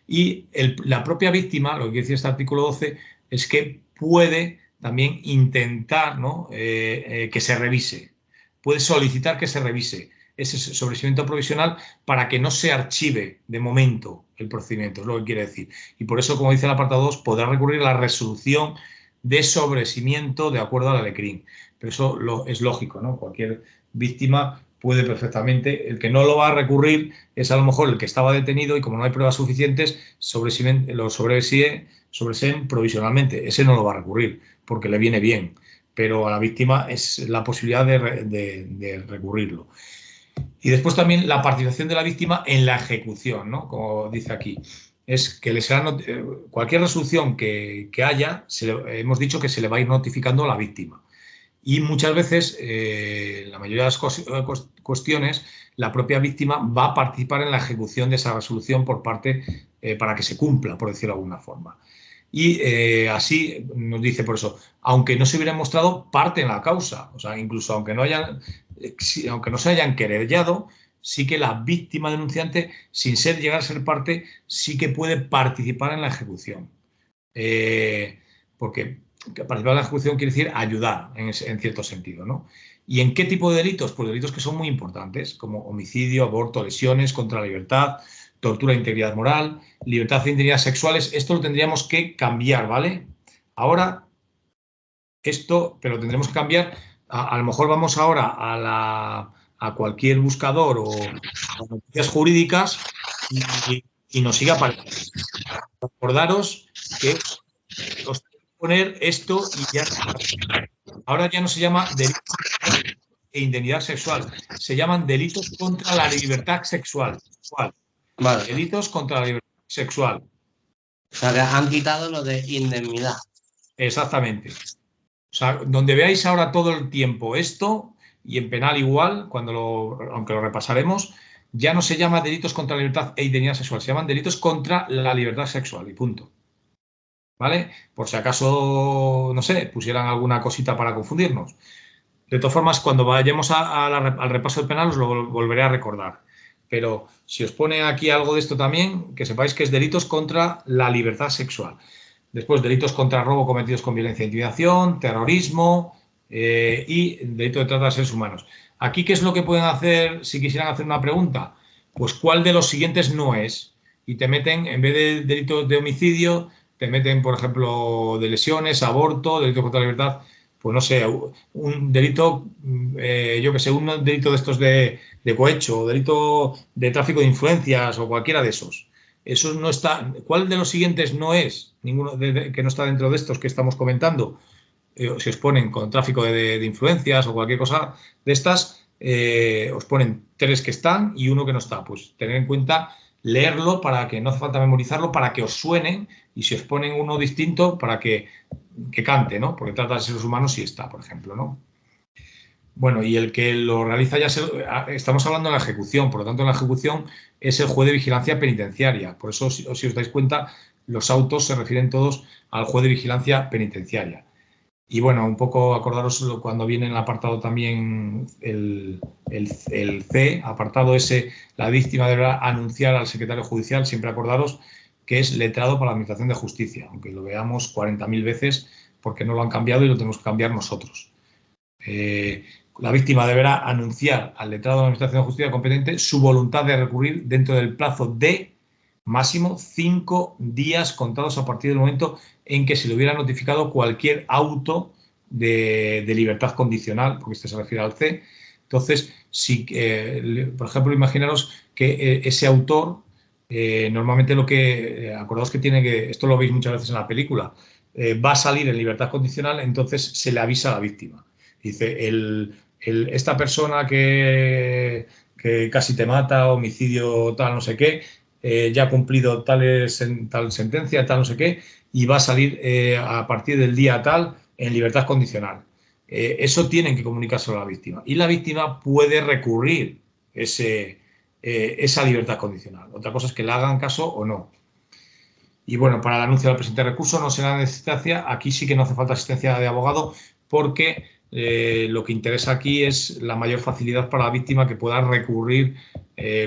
Y la propia víctima, lo que quiere decir este artículo 12, es que puede también intentar, ¿no? Que se revise. Puede solicitar que se revise ese sobreseimiento provisional para que no se archive de momento el procedimiento, es lo que quiere decir. Y por eso, como dice el apartado 2, podrá recurrir a la resolución de sobreseimiento de acuerdo a la LECRIM. Pero eso es lógico, ¿no? Cualquier víctima puede perfectamente, el que no lo va a recurrir es a lo mejor el que estaba detenido y como no hay pruebas suficientes, lo sobreseen provisionalmente. Ese no lo va a recurrir porque le viene bien, pero a la víctima es la posibilidad de recurrirlo. Y después también la participación de la víctima en la ejecución, ¿no? Como dice aquí. Es que le será cualquier resolución que haya, hemos dicho que se le va a ir notificando a la víctima. Y muchas veces, la mayoría de las cuestiones, la propia víctima va a participar en la ejecución de esa resolución por parte, para que se cumpla, por decirlo de alguna forma. Y así nos dice por eso, aunque no se hubiera mostrado parte en la causa, o sea, incluso aunque no se hayan querellado, sí que la víctima denunciante, sin llegar a ser parte, sí que puede participar en la ejecución. Porque participar en la ejecución quiere decir ayudar en cierto sentido, ¿no? ¿Y en qué tipo de delitos? Pues delitos que son muy importantes, como homicidio, aborto, lesiones contra la libertad, tortura de integridad moral, libertad e integridad sexuales. Esto lo tendríamos que cambiar, ¿vale? Ahora, pero tendremos que cambiar. A lo mejor vamos ahora a cualquier buscador o a noticias jurídicas y nos sigue apareciendo. Recordaros que os tengo que poner esto y ya. Ahora ya no se llama delito e indemnidad sexual, se llaman delitos contra la libertad sexual. Vale. Delitos contra la libertad sexual. O sea, que han quitado lo de indemnidad. Exactamente. O sea, donde veáis ahora todo el tiempo esto, y en penal igual, aunque lo repasaremos, ya no se llama delitos contra la libertad e indemnidad sexual, se llaman delitos contra la libertad sexual y punto. ¿Vale? Por si acaso, no sé, pusieran alguna cosita para confundirnos. De todas formas, cuando vayamos al repaso del penal os lo volveré a recordar. Pero si os pone aquí algo de esto también, que sepáis que es delitos contra la libertad sexual. Después, delitos contra robo cometidos con violencia e intimidación, terrorismo y delito de trata de seres humanos. Aquí, ¿qué es lo que pueden hacer si quisieran hacer una pregunta? Pues, ¿cuál de los siguientes no es? Y te meten, en vez de delitos de homicidio, te meten, por ejemplo, de lesiones, aborto, delito contra la libertad, pues no sé, un delito, yo que sé, un delito de estos de cohecho, o delito de tráfico de influencias o cualquiera de esos. Eso no está. ¿Cuál de los siguientes no es? Ninguno que no está dentro de estos que estamos comentando. Si os ponen con tráfico de influencias o cualquier cosa de estas, os ponen 3 que están y 1 que no está. Pues tener en cuenta, leerlo para que no hace falta memorizarlo, para que os suene, y si os ponen uno distinto, para que cante, ¿no? Porque trata de seres humanos sí está, por ejemplo, ¿no? Bueno, y el que lo realiza estamos hablando de la ejecución, por lo tanto, la ejecución es el juez de vigilancia penitenciaria. Por eso, si os dais cuenta, los autos se refieren todos al juez de vigilancia penitenciaria. Y bueno, un poco acordaros cuando viene en el apartado también el C, apartado ese, la víctima deberá anunciar al secretario judicial, siempre acordaros que es letrado para la Administración de Justicia, aunque lo veamos 40.000 veces porque no lo han cambiado y lo tenemos que cambiar nosotros. La víctima deberá anunciar al letrado de la Administración de Justicia competente su voluntad de recurrir dentro del plazo de máximo 5 días contados a partir del momento en que se le hubiera notificado cualquier auto de libertad condicional, porque este se refiere al C. Entonces, si, por ejemplo, imaginaros que ese autor, normalmente lo que, acordaos que tiene que, esto lo veis muchas veces en la película, va a salir en libertad condicional, entonces se le avisa a la víctima. Dice, esta persona que casi te mata, homicidio tal, no sé qué, ya ha cumplido tal sentencia, tal no sé qué, y va a salir a partir del día tal en libertad condicional. Eso tienen que comunicárselo a la víctima. Y la víctima puede recurrir esa libertad condicional. Otra cosa es que le hagan caso o no. Y bueno, para el anuncio del presente recurso no será necesaria. Aquí sí que no hace falta asistencia de abogado porque lo que interesa aquí es la mayor facilidad para la víctima que pueda recurrir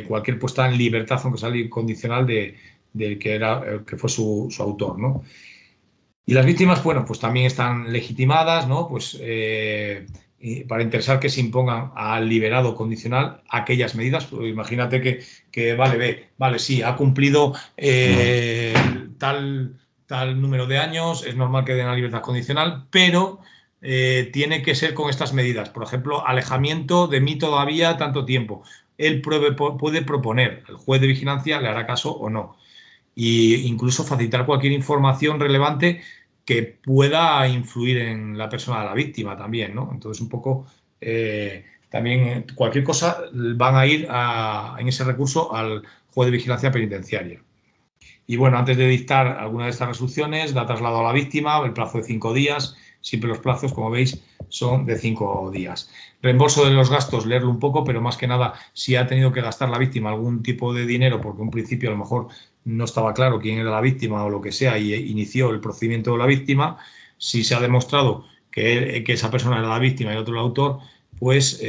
cualquier puesta en libertad, aunque sea incondicional, del que fue su autor, ¿no? Y las víctimas, bueno, pues también están legitimadas, ¿no? Pues para interesar que se impongan al liberado condicional aquellas medidas. Pues imagínate que vale, sí, ha cumplido tal número de años, es normal que den la libertad condicional, pero tiene que ser con estas medidas. Por ejemplo, alejamiento de mí todavía tanto tiempo. Él puede proponer, el juez de vigilancia le hará caso o no. E incluso facilitar cualquier información relevante que pueda influir en la persona de la víctima también, ¿no? Entonces, un poco, también cualquier cosa van a ir en ese recurso al juez de vigilancia penitenciaria. Y bueno, antes de dictar alguna de estas resoluciones, da traslado a la víctima, el plazo de 5 días. Siempre los plazos, como veis, son de 5 días. Reembolso de los gastos, leerlo un poco, pero más que nada, si ha tenido que gastar la víctima algún tipo de dinero, porque en un principio a lo mejor no estaba claro quién era la víctima o lo que sea, y inició el procedimiento de la víctima, si se ha demostrado que esa persona era la víctima y el otro el autor, pues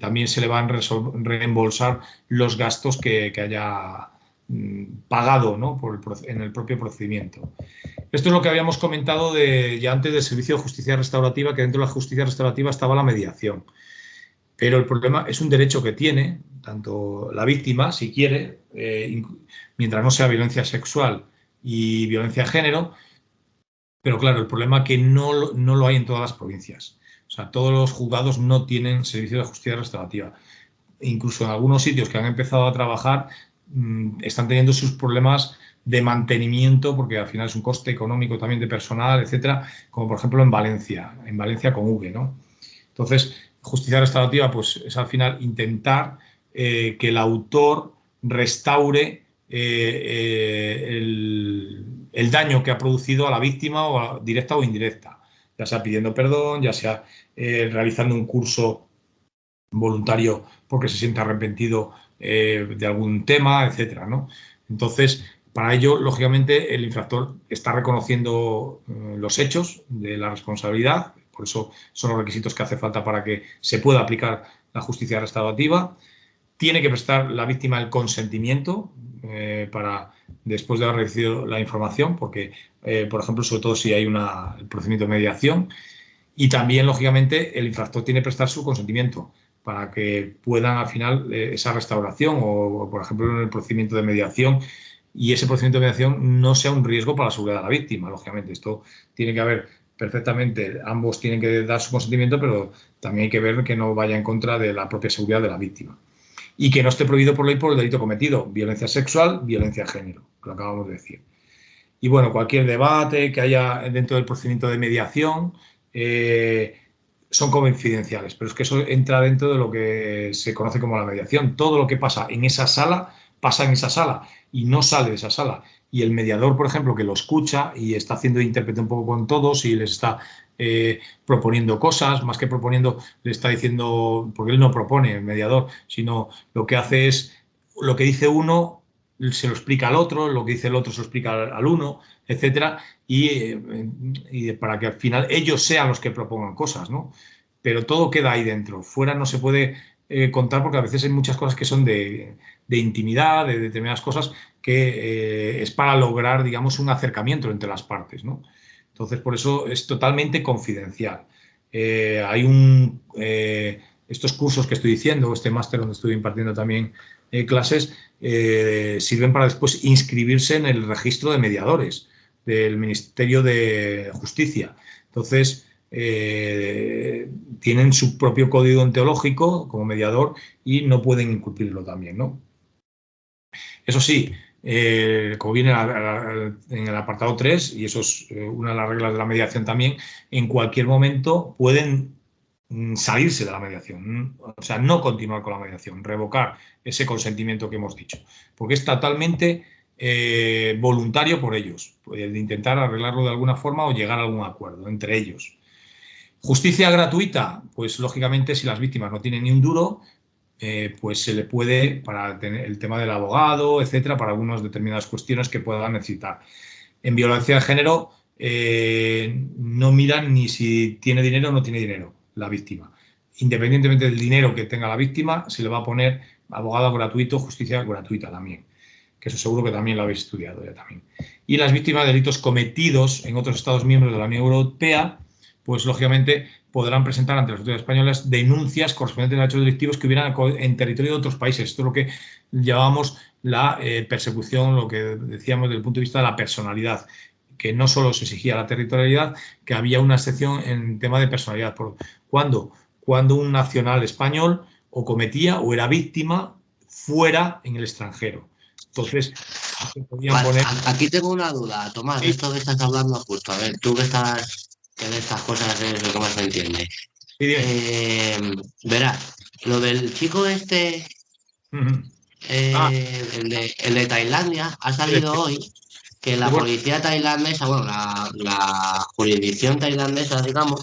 también se le van a reembolsar los gastos que haya pagado, ¿no? en el propio procedimiento. Esto es lo que habíamos comentado ya antes del servicio de justicia restaurativa, que dentro de la justicia restaurativa estaba la mediación. Pero el problema es un derecho que tiene tanto la víctima, si quiere, mientras no sea violencia sexual y violencia de género, pero claro, el problema es que no lo hay en todas las provincias. O sea, todos los juzgados no tienen servicio de justicia restaurativa. Incluso en algunos sitios que han empezado a trabajar están teniendo sus problemas de mantenimiento, porque al final es un coste económico también de personal, etcétera, como por ejemplo en Valencia con V, ¿no? Entonces, justicia restaurativa, pues es al final intentar que el autor restaure el daño que ha producido a la víctima, directa o indirecta, ya sea pidiendo perdón, ya sea realizando un curso voluntario porque se siente arrepentido de algún tema, etcétera, ¿no? Entonces, para ello, lógicamente, el infractor está reconociendo los hechos de la responsabilidad, por eso son los requisitos que hace falta para que se pueda aplicar la justicia restaurativa. Tiene que prestar la víctima el consentimiento después de haber recibido la información, porque, por ejemplo, sobre todo si hay el procedimiento de mediación, y también, lógicamente, el infractor tiene que prestar su consentimiento para que puedan, al final, esa restauración o, por ejemplo, en el procedimiento de mediación, y ese procedimiento de mediación no sea un riesgo para la seguridad de la víctima, lógicamente. Esto tiene que haber perfectamente, ambos tienen que dar su consentimiento, pero también hay que ver que no vaya en contra de la propia seguridad de la víctima. Y que no esté prohibido por ley por el delito cometido, violencia sexual, violencia de género, que lo acabamos de decir. Y bueno, cualquier debate que haya dentro del procedimiento de mediación son confidenciales, pero es que eso entra dentro de lo que se conoce como la mediación. Todo lo que pasa en esa sala, pasa en esa sala y no sale de esa sala. Y el mediador, por ejemplo, que lo escucha y está haciendo de intérprete un poco con todos y les está proponiendo cosas, más que proponiendo, le está diciendo, porque él no propone, el mediador, sino lo que hace es, lo que dice uno, se lo explica al otro, lo que dice el otro se lo explica al uno, etcétera, para que al final ellos sean los que propongan cosas, ¿no? Pero todo queda ahí dentro. Fuera no se puede contar porque a veces hay muchas cosas que son de intimidad, de determinadas cosas, que es para lograr, digamos, un acercamiento entre las partes, ¿no? Entonces, por eso es totalmente confidencial. Estos cursos que estoy diciendo, este máster donde estoy impartiendo también clases, sirven para después inscribirse en el registro de mediadores del Ministerio de Justicia. Entonces, tienen su propio código ontológico como mediador y no pueden incumplirlo también, ¿no? Eso sí, como viene en el apartado 3, y eso es una de las reglas de la mediación también, en cualquier momento pueden salirse de la mediación, o sea, no continuar con la mediación, revocar ese consentimiento que hemos dicho, porque es totalmente voluntario por ellos, de intentar arreglarlo de alguna forma o llegar a algún acuerdo entre ellos. Justicia gratuita, pues lógicamente si las víctimas no tienen ni un duro, pues se le puede, para tener el tema del abogado, etcétera, para algunas determinadas cuestiones que puedan necesitar. En violencia de género no miran ni si tiene dinero o no tiene dinero la víctima. Independientemente del dinero que tenga la víctima, se le va a poner abogado gratuito, justicia gratuita también, que eso seguro que también lo habéis estudiado ya también. Y las víctimas de delitos cometidos en otros Estados miembros de la Unión Europea, pues lógicamente podrán presentar ante las autoridades españolas denuncias correspondientes a hechos delictivos que hubieran en territorio de otros países. Esto es lo que llamamos la persecución, lo que decíamos desde el punto de vista de la personalidad, que no solo se exigía la territorialidad, que había una excepción en tema de personalidad. Cuando un nacional español o cometía o era víctima fuera en el extranjero. Entonces, se podían poner... Aquí tengo una duda, Tomás, de esto que estás hablando justo. A ver, tú que de estas cosas es lo que más me entiende. Verás, lo del chico este, el de Tailandia, ha salido hoy que la policía tailandesa, bueno, la jurisdicción tailandesa, digamos,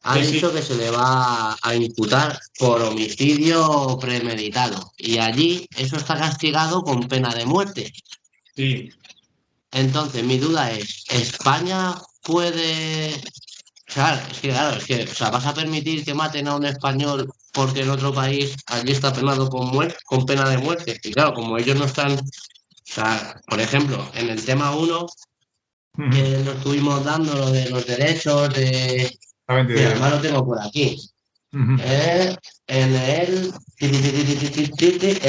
ha dicho que se le va a imputar por homicidio premeditado. Y allí eso está castigado con pena de muerte. Sí. Entonces, mi duda es, ¿España puede...? Claro, o sea, ¿vas a permitir que maten a un español porque en otro país allí está penado con pena de muerte? Y claro, como ellos no están... O sea, por ejemplo, en el tema 1, que lo estuvimos dando, lo de los derechos de... Y además lo tengo por aquí. En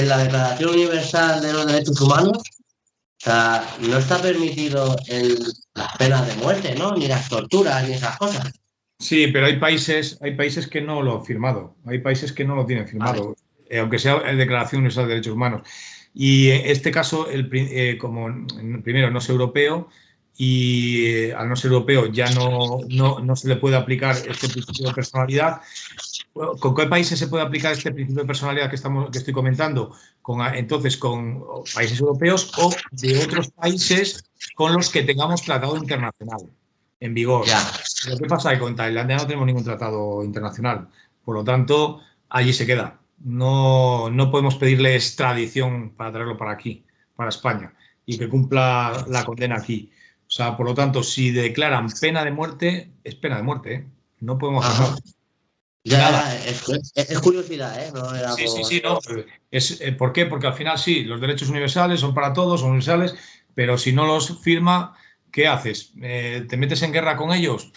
la Declaración Universal de los Derechos Humanos, o sea, no está permitido las penas de muerte, ¿no? Ni las torturas, ni esas cosas. Sí, pero hay países que no lo han firmado, hay países que no lo tienen firmado, aunque sea Declaración Universal de Derechos Humanos. Y en este caso, como primero no es europeo y al no ser europeo ya no se le puede aplicar este principio de personalidad. ¿Con qué países se puede aplicar este principio de personalidad que estoy comentando? Entonces, con países europeos o de otros países con los que tengamos tratado internacional en vigor. Lo que pasa es que con Tailandia no tenemos ningún tratado internacional. Por lo tanto, allí se queda. No podemos pedirle extradición para traerlo para aquí, para España, y que cumpla la condena aquí. O sea, por lo tanto, si declaran pena de muerte, es pena de muerte, ¿eh? No podemos hacer nada. Ya, es curiosidad, ¿eh? No era Sí, no. ¿Por qué? Porque al final sí, los derechos universales son para todos, son universales, pero si no los firma, ¿qué haces? ¿Te metes en guerra con ellos?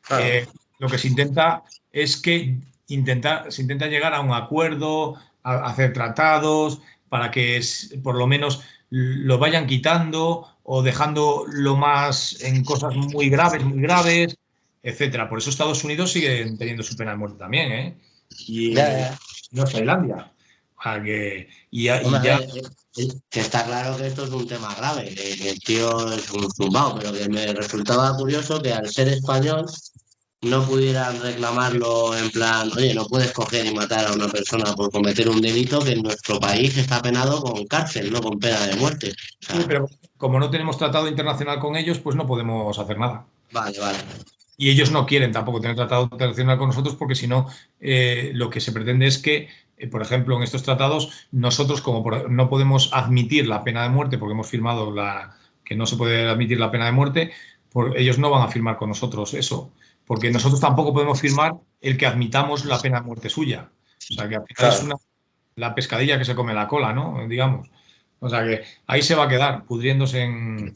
Claro. Lo que se intenta es que se intenta llegar a un acuerdo, a hacer tratados, para que por lo menos lo vayan quitando o dejando lo más en cosas muy graves, etcétera. Por eso Estados Unidos sigue teniendo su pena de muerte también, ¿eh? Y no es Tailandia. O sea, que está claro que esto es un tema grave, que el tío es un zumbao, pero que me resultaba curioso que al ser español no pudieran reclamarlo en plan, oye, no puedes coger y matar a una persona por cometer un delito que en nuestro país está penado con cárcel, no con pena de muerte. O sea, sí, pero como no tenemos tratado internacional con ellos, pues no podemos hacer nada. Vale. Y ellos no quieren tampoco tener tratado internacional con nosotros porque si no, lo que se pretende es que por ejemplo, en estos tratados, nosotros no podemos admitir la pena de muerte porque hemos firmado que no se puede admitir la pena de muerte, ellos no van a firmar con nosotros eso, porque nosotros tampoco podemos firmar el que admitamos la pena de muerte suya. O sea, que al final es la pescadilla que se come la cola, ¿no? Digamos. O sea que ahí se va a quedar pudriéndose en...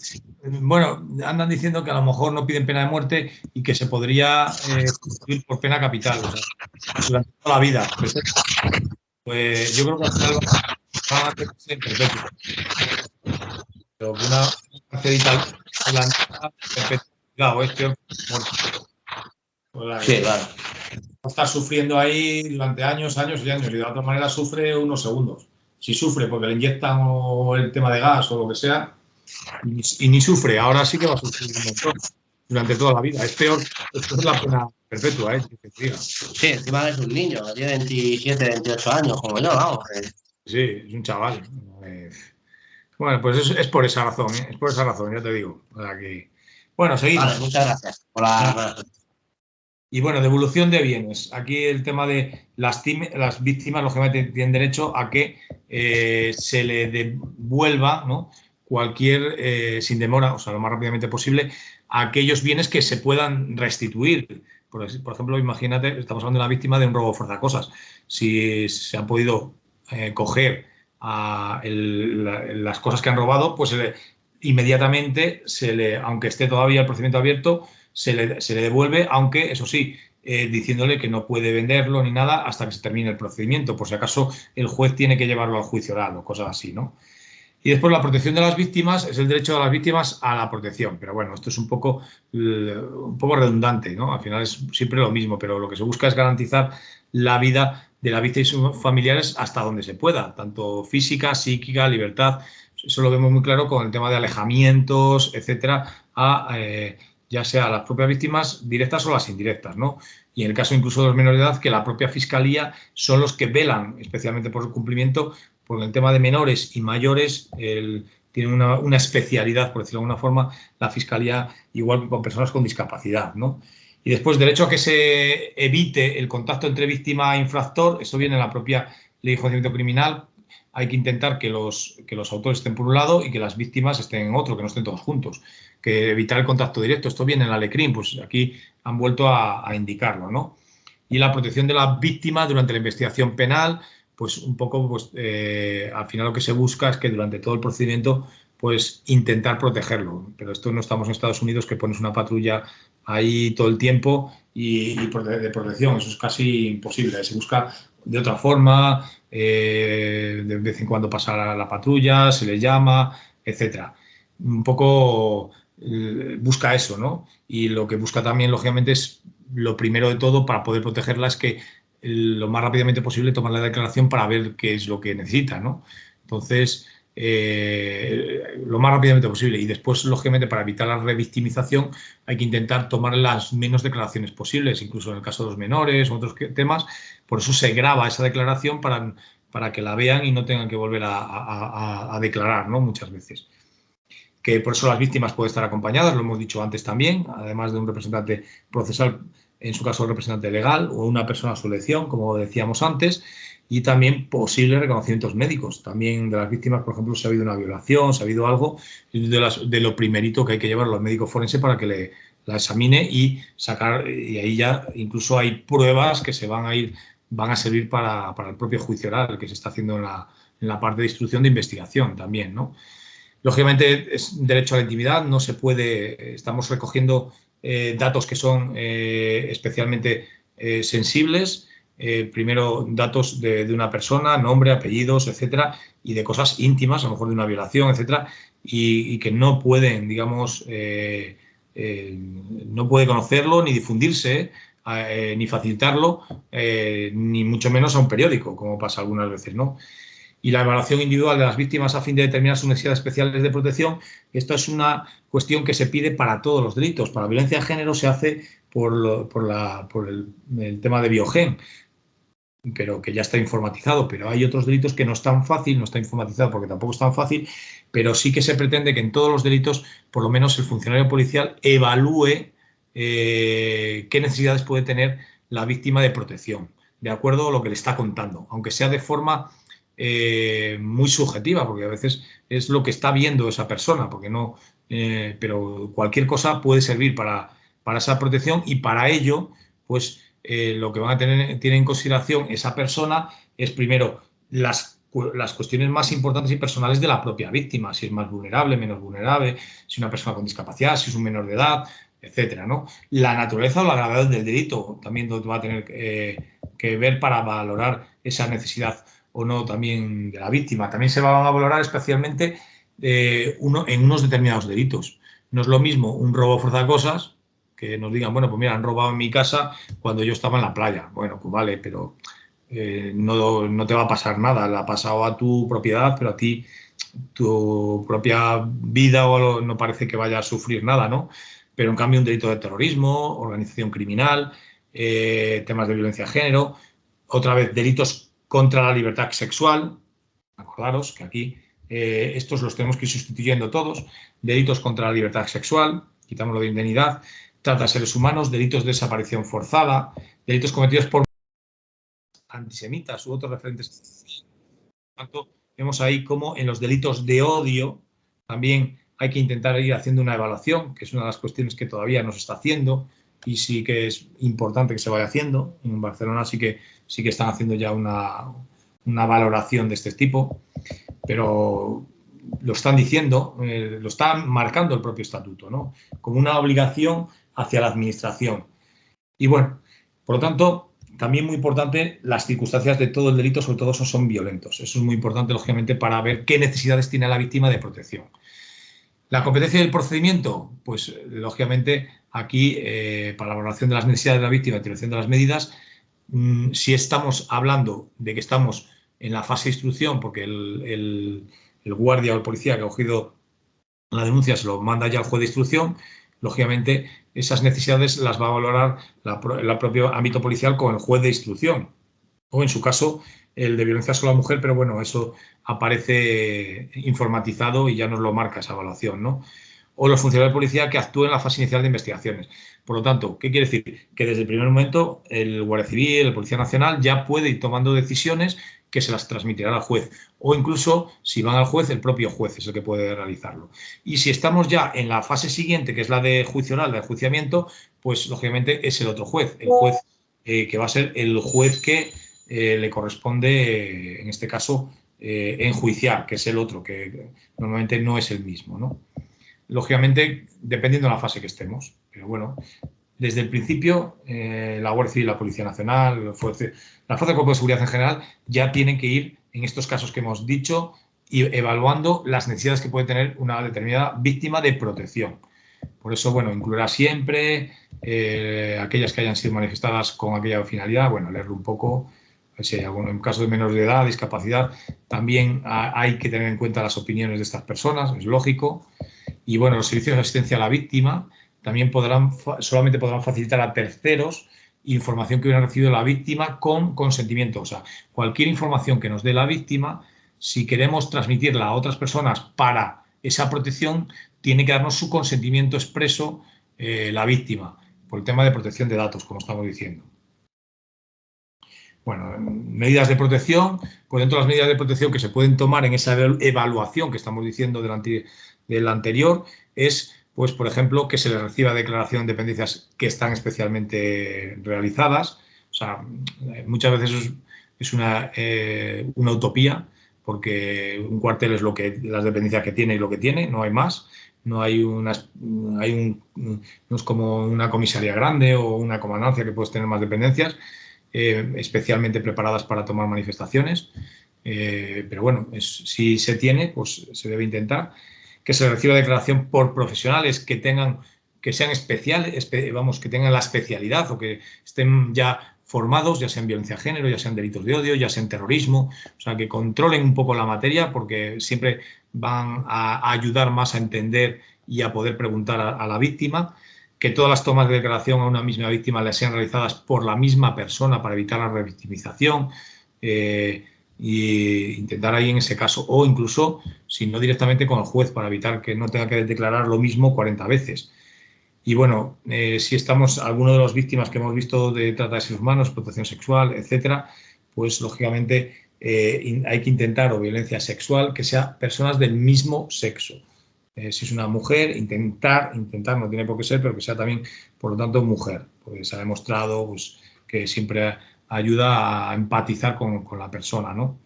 Bueno, andan diciendo que a lo mejor no piden pena de muerte y que se podría sustituir por pena capital, o sea, durante toda la vida. Pues yo creo que al final van a hacerse en perpetuo. Pero que una carcelita cuidado, es peor que muerte. O sea, Sí, claro. Está sufriendo ahí durante años y años, y de otra manera sufre unos segundos. Si sufre porque le inyectan o el tema de gas o lo que sea, y ni sufre, ahora sí que va a sufrir un montón durante toda la vida. Es peor, esto es la pena perpetua, que te diga. Sí, encima es un niño, tiene 27, 28 años, como yo, vamos. Sí, es un chaval. Bueno, pues es por esa razón, es por esa razón, ya te digo. O sea que... Bueno, seguimos. Vale, muchas gracias por la... Y bueno, devolución de bienes. Aquí el tema de las víctimas, lógicamente, tienen derecho a que se le devuelva, ¿no?, cualquier, sin demora, o sea, lo más rápidamente posible, aquellos bienes que se puedan restituir. Por ejemplo, imagínate, estamos hablando de una víctima de un robo forzacosas. Si se han podido coger las cosas que han robado, pues inmediatamente, aunque esté todavía el procedimiento abierto, se le devuelve, aunque, eso sí, diciéndole que no puede venderlo ni nada hasta que se termine el procedimiento, por si acaso el juez tiene que llevarlo al juicio oral o cosas así, ¿no? Y después la protección de las víctimas es el derecho de las víctimas a la protección. Pero bueno, esto es un poco redundante, ¿no? Al final es siempre lo mismo, pero lo que se busca es garantizar la vida de la víctima y sus familiares hasta donde se pueda, tanto física, psíquica, libertad. Eso lo vemos muy claro con el tema de alejamientos, etcétera, ya sea a las propias víctimas directas o las indirectas, ¿no? Y en el caso incluso de los menores de edad, que la propia Fiscalía son los que velan especialmente por el cumplimiento, porque el tema de menores y mayores tiene una especialidad, por decirlo de alguna forma, la Fiscalía, igual que con personas con discapacidad, ¿no? Y después, derecho a que se evite el contacto entre víctima e infractor, eso viene en la propia Ley de Enjuiciamiento Criminal. Hay que intentar que los autores estén por un lado y que las víctimas estén en otro, que no estén todos juntos. Que evitar el contacto directo, esto viene en la LECRIM, pues aquí han vuelto a indicarlo, ¿no? Y la protección de la víctima durante la investigación penal, pues un poco, pues al final lo que se busca es que durante todo el procedimiento, pues intentar protegerlo. Pero esto no estamos en Estados Unidos, que pones una patrulla ahí todo el tiempo y de protección, eso es casi imposible. Se busca de otra forma, de vez en cuando pasa la patrulla, se le llama, etcétera. Un poco busca eso, ¿no? Y lo que busca también, lógicamente, es lo primero de todo para poder protegerla es que lo más rápidamente posible tomar la declaración para ver qué es lo que necesita, ¿no? Entonces, lo más rápidamente posible. Y después, lógicamente, para evitar la revictimización, hay que intentar tomar las menos declaraciones posibles, incluso en el caso de los menores u otros temas. Por eso se graba esa declaración para que la vean y no tengan que volver a declarar, ¿no? Muchas veces. Que por eso las víctimas pueden estar acompañadas, lo hemos dicho antes también, además de un representante procesal, en su caso el representante legal, o una persona a su elección, como decíamos antes, y también posibles reconocimientos médicos. También de las víctimas, por ejemplo, si ha habido una violación, si ha habido algo, de lo primerito que hay que llevarlo al médico forense para que la examine y sacar, y ahí ya incluso hay pruebas que van a servir para el propio juicio oral que se está haciendo en la parte de instrucción de investigación también, ¿no? Lógicamente es derecho a la intimidad, no se puede, estamos recogiendo datos que son especialmente sensibles, primero datos de una persona, nombre, apellidos, etcétera, y de cosas íntimas, a lo mejor de una violación, etcétera, y que no pueden, digamos, no puede conocerlo ni difundirse, ni facilitarlo, ni mucho menos a un periódico, como pasa algunas veces, ¿no? Y la evaluación individual de las víctimas a fin de determinar sus necesidades especiales de protección. Esto es una cuestión que se pide para todos los delitos. Para la violencia de género se hace por el tema de Biogen, pero que ya está informatizado. Pero hay otros delitos que no es tan fácil, no está informatizado porque tampoco es tan fácil, pero sí que se pretende que en todos los delitos, por lo menos el funcionario policial evalúe qué necesidades puede tener la víctima de protección. de acuerdo a lo que le está contando, aunque sea de forma muy subjetiva, porque a veces es lo que está viendo esa persona, porque no, pero cualquier cosa puede servir para esa protección, y para ello, pues lo que van a tener en consideración esa persona es primero las cuestiones más importantes y personales de la propia víctima, si es más vulnerable, menos vulnerable, si es una persona con discapacidad, si es un menor de edad, etcétera, ¿no? La naturaleza o la gravedad del delito también va a tener que ver para valorar esa necesidad o no también de la víctima. También se van a valorar especialmente en unos determinados delitos. No es lo mismo un robo forzacosas, que nos digan, bueno, pues mira, han robado en mi casa cuando yo estaba en la playa. Bueno, pues vale, pero no te va a pasar nada. Le ha pasado a tu propiedad, pero a ti, tu propia vida no parece que vaya a sufrir nada, ¿no? Pero en cambio un delito de terrorismo, organización criminal, temas de violencia de género, otra vez delitos contra la libertad sexual, acordaros que aquí estos los tenemos que ir sustituyendo todos, delitos contra la libertad sexual, quitamos lo de indemnidad, trata de seres humanos, delitos de desaparición forzada, delitos cometidos por antisemitas u otros referentes. Por tanto, vemos ahí cómo en los delitos de odio también hay que intentar ir haciendo una evaluación, que es una de las cuestiones que todavía no se está haciendo y sí que es importante que se vaya haciendo. En Barcelona sí que están haciendo ya una valoración de este tipo, pero lo están diciendo, lo está marcando el propio estatuto, ¿no? Como una obligación hacia la administración. Y bueno, por lo tanto, también muy importante las circunstancias de todo el delito, sobre todo esos son violentos. Eso es muy importante, lógicamente, para ver qué necesidades tiene la víctima de protección. La competencia del procedimiento, pues lógicamente aquí para la valoración de las necesidades de la víctima y utilización de las medidas, si estamos hablando de que estamos en la fase de instrucción, porque el guardia o el policía que ha cogido la denuncia se lo manda ya al juez de instrucción, lógicamente esas necesidades las va a valorar el propio ámbito policial con el juez de instrucción, o en su caso el de violencia sobre la mujer, pero bueno, eso aparece informatizado y ya nos lo marca esa evaluación, ¿no? O los funcionarios de policía que actúen en la fase inicial de investigaciones. Por lo tanto, ¿qué quiere decir? Que desde el primer momento el Guardia Civil, el Policía Nacional ya puede ir tomando decisiones que se las transmitirá al juez, o incluso si van al juez, el propio juez es el que puede realizarlo. Y si estamos ya en la fase siguiente, que es la de juicio oral, de enjuiciamiento, pues lógicamente es el otro juez, el juez que va a ser el juez que le corresponde, en este caso, enjuiciar, que es el otro, que normalmente no es el mismo, ¿no? Lógicamente, dependiendo de la fase que estemos, pero bueno, desde el principio, la Guardia Civil, la Policía Nacional, la Fuerza de Cuerpo de Seguridad en general, ya tienen que ir, en estos casos que hemos dicho, y evaluando las necesidades que puede tener una determinada víctima de protección. Por eso, bueno, incluirá siempre aquellas que hayan sido manifestadas con aquella finalidad, bueno, leerlo un poco. Si hay algún, en caso de menores de edad, discapacidad, también hay que tener en cuenta las opiniones de estas personas, es lógico. Y bueno, los servicios de asistencia a la víctima también solamente podrán facilitar a terceros información que hubiera recibido la víctima con consentimiento. O sea, cualquier información que nos dé la víctima, si queremos transmitirla a otras personas para esa protección, tiene que darnos su consentimiento expreso la víctima, por el tema de protección de datos, como estamos diciendo. Bueno, medidas de protección, pues dentro de las medidas de protección que se pueden tomar en esa evaluación que estamos diciendo del anterior, es, pues, por ejemplo, que se les reciba declaración de dependencias que están especialmente realizadas. O sea, muchas veces es una utopía, porque un cuartel es las dependencias que tiene y lo que tiene, no hay más. No hay no es como una comisaría grande o una comandancia que puedes tener más dependencias. Especialmente preparadas para tomar manifestaciones, pero bueno, si se tiene, pues se debe intentar que se reciba declaración por profesionales que sean especiales, que tengan la especialidad o que estén ya formados, ya sea en violencia de género, ya sean delitos de odio, ya sea en terrorismo, o sea, que controlen un poco la materia, porque siempre van a ayudar más a entender y a poder preguntar a la víctima. Que todas las tomas de declaración a una misma víctima les sean realizadas por la misma persona para evitar la revictimización y intentar ahí en ese caso, o incluso, si no directamente con el juez, para evitar que no tenga que declarar lo mismo 40 veces. Y bueno, si estamos, alguno de las víctimas que hemos visto de trata de seres humanos, explotación sexual, etcétera, pues lógicamente hay que intentar, o violencia sexual, que sea personas del mismo sexo. Si es una mujer, intentar, no tiene por qué ser, pero que sea también, por lo tanto, mujer, porque se ha demostrado pues, que siempre ayuda a empatizar con la persona, ¿no?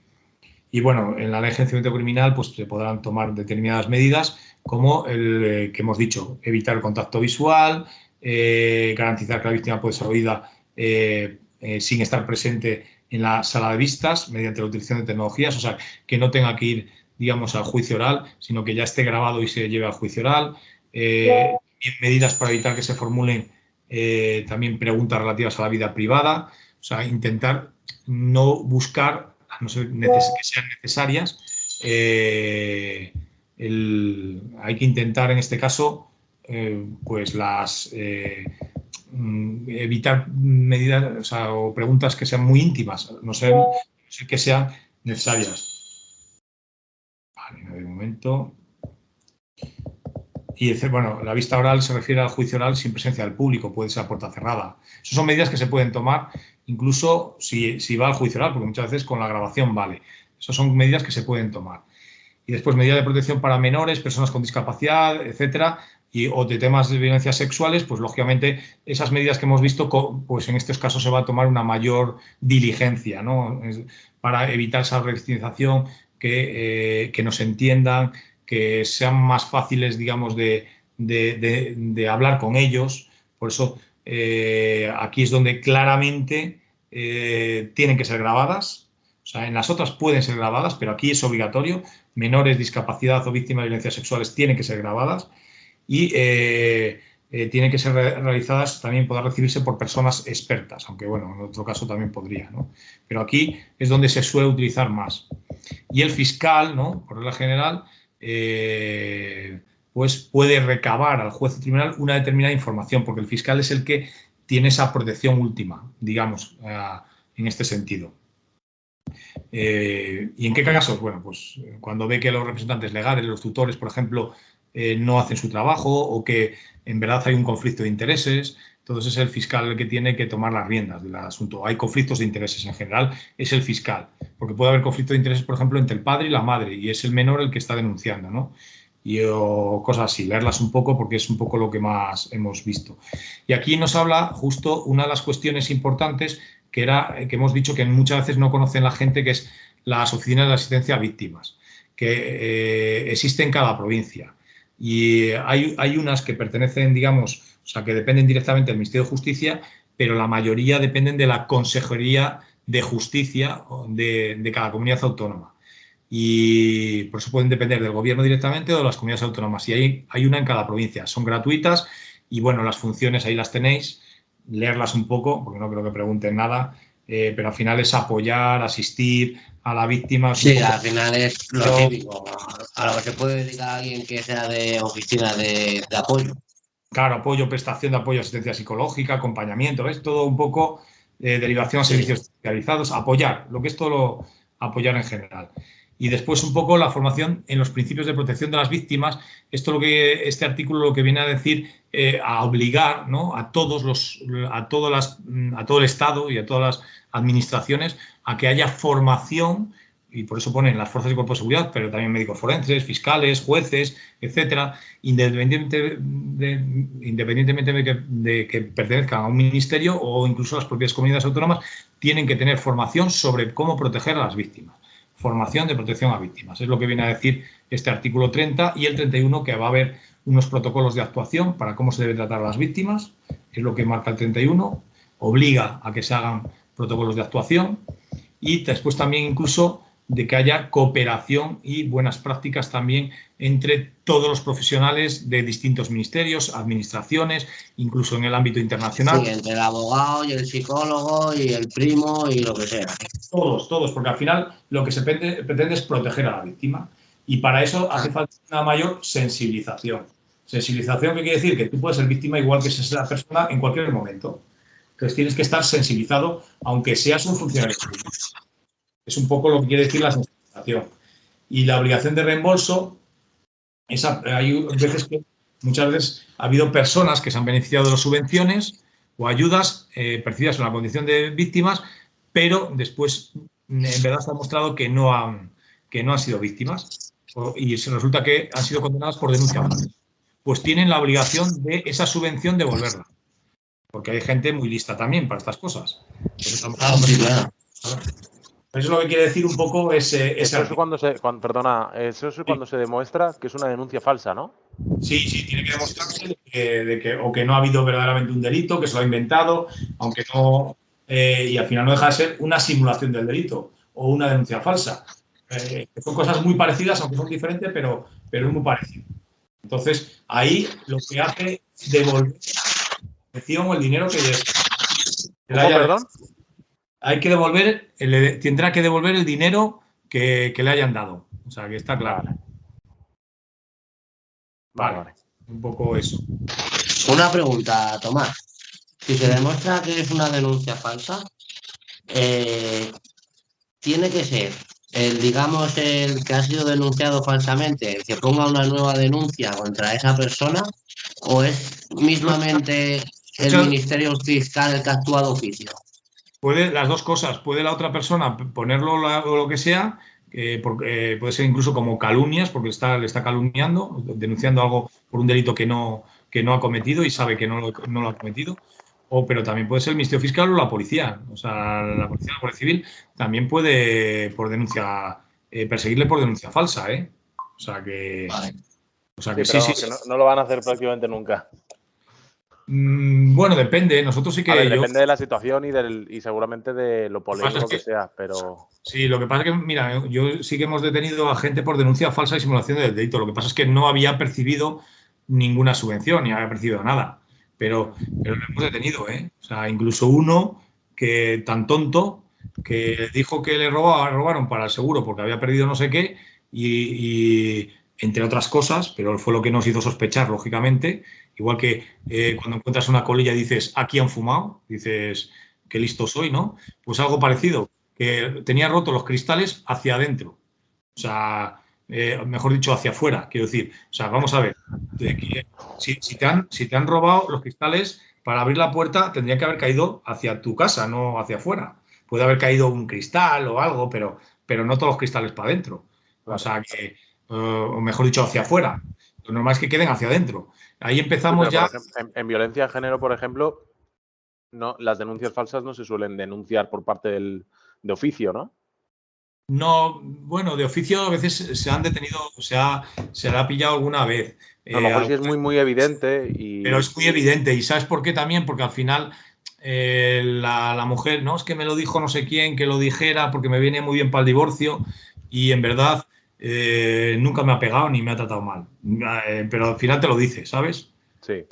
Y bueno, en la ley de enjuiciamiento criminal pues se podrán tomar determinadas medidas como el que hemos dicho, evitar el contacto visual, garantizar que la víctima puede ser oída sin estar presente en la sala de vistas mediante la utilización de tecnologías, o sea, que no tenga que ir, digamos, al juicio oral, sino que ya esté grabado y se lleve al juicio oral. Medidas para evitar que se formulen también preguntas relativas a la vida privada, o sea, intentar no buscar, a no ser que sean necesarias, hay que intentar en este caso pues evitar medidas, o sea, o preguntas que sean muy íntimas, no sé que sean necesarias. Vale, de momento. Y bueno, la vista oral se refiere al juicio oral sin presencia del público, puede ser a puerta cerrada. Esas son medidas que se pueden tomar incluso si va al juicio oral, porque muchas veces con la grabación vale. Esas son medidas que se pueden tomar. Y después medidas de protección para menores, personas con discapacidad, etcétera, o de temas de violencias sexuales, pues lógicamente esas medidas que hemos visto, pues en estos casos se va a tomar una mayor diligencia, ¿no? Para evitar esa revictimización, que nos entiendan, que sean más fáciles, digamos, de hablar con ellos. Por eso aquí es donde claramente tienen que ser grabadas. O sea, en las otras pueden ser grabadas, pero aquí es obligatorio. Menores, discapacidad o víctimas de violencias sexuales tienen que ser grabadas y tienen que ser realizadas, también poder recibirse por personas expertas, aunque bueno, en otro caso también podría, ¿no? Pero aquí es donde se suele utilizar más. Y el fiscal, ¿no? Por regla general, pues puede recabar al juez o tribunal una determinada información, porque el fiscal es el que tiene esa protección última, digamos, en este sentido. ¿Y en qué casos? Bueno, pues cuando ve que los representantes legales, los tutores, por ejemplo, no hacen su trabajo o que en verdad hay un conflicto de intereses, entonces es el fiscal el que tiene que tomar las riendas del asunto. Hay conflictos de intereses en general, es el fiscal, porque puede haber conflicto de intereses, por ejemplo, entre el padre y la madre, y es el menor el que está denunciando, ¿no? O cosas así, leerlas un poco porque es un poco lo que más hemos visto. Y aquí nos habla justo una de las cuestiones importantes que hemos dicho que muchas veces no conocen la gente, que es las oficinas de asistencia a víctimas, que existen en cada provincia. Y hay unas que pertenecen, digamos, o sea, que dependen directamente del Ministerio de Justicia, pero la mayoría dependen de la Consejería de Justicia de cada comunidad autónoma. Y por eso pueden depender del gobierno directamente o de las comunidades autónomas. Y hay una en cada provincia. Son gratuitas y, bueno, las funciones ahí las tenéis. Leerlas un poco, porque no creo que pregunten nada, pero al final es apoyar, asistir a la víctima. Sí, al final es lo típico, a lo que se puede dedicar a alguien que sea de oficina de apoyo. Claro, apoyo, prestación de apoyo, asistencia psicológica, acompañamiento, es todo un poco derivación a servicios especializados, apoyar, lo que es todo apoyar en general. Y después un poco la formación en los principios de protección de las víctimas. Este artículo lo que viene a decir, a obligar, ¿no?, a todo el Estado y a todas las administraciones a que haya formación, y por eso ponen las fuerzas y cuerpos de seguridad, pero también médicos forenses, fiscales, jueces, etcétera, independientemente de que pertenezcan a un ministerio o incluso las propias comunidades autónomas, tienen que tener formación sobre cómo proteger a las víctimas. Formación de protección a víctimas. Es lo que viene a decir este artículo 30 y el 31, que va a haber unos protocolos de actuación para cómo se debe tratar a las víctimas, es lo que marca el 31, obliga a que se hagan protocolos de actuación y después también incluso de que haya cooperación y buenas prácticas también entre todos los profesionales de distintos ministerios, administraciones, incluso en el ámbito internacional. Sí, entre el abogado y el psicólogo y el primo y lo que sea. Todos, porque al final lo que se pretende es proteger a la víctima y para eso hace falta una mayor sensibilización. Sensibilización, ¿qué quiere decir? Que tú puedes ser víctima igual que esa persona en cualquier momento. Entonces tienes que estar sensibilizado aunque seas un funcionario público. Es un poco lo que quiere decir la sensibilización. Y la obligación de reembolso, hay veces que Muchas veces ha habido personas que se han beneficiado de las subvenciones o ayudas percibidas en la condición de víctimas, pero después en verdad se ha demostrado que no han sido víctimas y se resulta que han sido condenadas por denuncia falsa. Pues tienen la obligación de esa subvención devolverla, porque hay gente muy lista también para estas cosas. Pues Sí, claro. eso es lo que quiere decir un poco ese Eso es perdona, eso es cuando se demuestra que es una denuncia falsa, ¿no? Sí, tiene que demostrarse de que o que no ha habido verdaderamente un delito, que se lo ha inventado, aunque no, y al final no deja de ser una simulación del delito o una denuncia falsa. Son cosas muy parecidas, aunque son diferentes, pero es muy parecido. Entonces, ahí lo que hace es devolver el dinero que ¿Cómo, perdón? hay que devolver, tendrá que devolver el dinero que le hayan dado. O sea, que está claro. Vale. Un poco eso. Una pregunta, Tomás. Si se demuestra que es una denuncia falsa, tiene que ser digamos, el que ha sido denunciado falsamente, el que ponga una nueva denuncia contra esa persona, o es mismamente el Ministerio Fiscal el que actúa de oficio. Puede las dos cosas. Puede la otra persona ponerlo o lo que sea, puede ser incluso como calumnias, porque le está calumniando, denunciando algo por un delito que no ha cometido y sabe que no lo ha cometido. Pero también puede ser el Ministerio Fiscal o la policía. O sea, la policía, la Guardia Civil también puede perseguirle por denuncia falsa, ¿eh? O sea que... Vale. O sea que sí. No lo van a hacer prácticamente nunca. Bueno, depende. Nosotros sí que... depende de la situación y seguramente de lo polémico que sea, pero... Sí, lo que pasa es que, mira, yo sí que hemos detenido a gente por denuncia falsa y simulación del delito. Lo que pasa es que no había percibido ninguna subvención, ni había percibido nada. Pero lo hemos detenido, ¿eh? O sea, incluso uno que tan tonto que dijo que le robaron para el seguro porque había perdido no sé qué y entre otras cosas, pero fue lo que nos hizo sospechar, lógicamente. Igual que cuando encuentras una colilla y dices, aquí han fumado, dices, qué listo soy, ¿no? Pues algo parecido, que tenía roto los cristales hacia adentro. O sea, mejor dicho, hacia afuera, quiero decir. O sea, vamos a ver, si te han robado los cristales, para abrir la puerta tendría que haber caído hacia tu casa, no hacia afuera. Puede haber caído un cristal o algo, pero no todos los cristales para adentro. Claro. O sea, que, o mejor dicho, hacia afuera. Lo normal es que queden hacia adentro. Ahí empezamos ya... Por ejemplo, en violencia de género, por ejemplo, no, las denuncias falsas no se suelen denunciar por parte de oficio, ¿no? No, bueno, de oficio a veces se han detenido, se le ha pillado alguna vez. A lo mejor sí es muy evidente. Pero es muy evidente. ¿Y sabes por qué también? Porque al final la mujer, no, es que me lo dijo no sé quién, que lo dijera porque me viene muy bien para el divorcio y en verdad nunca me ha pegado ni me ha tratado mal. Pero al final te lo dice, ¿sabes? Sí.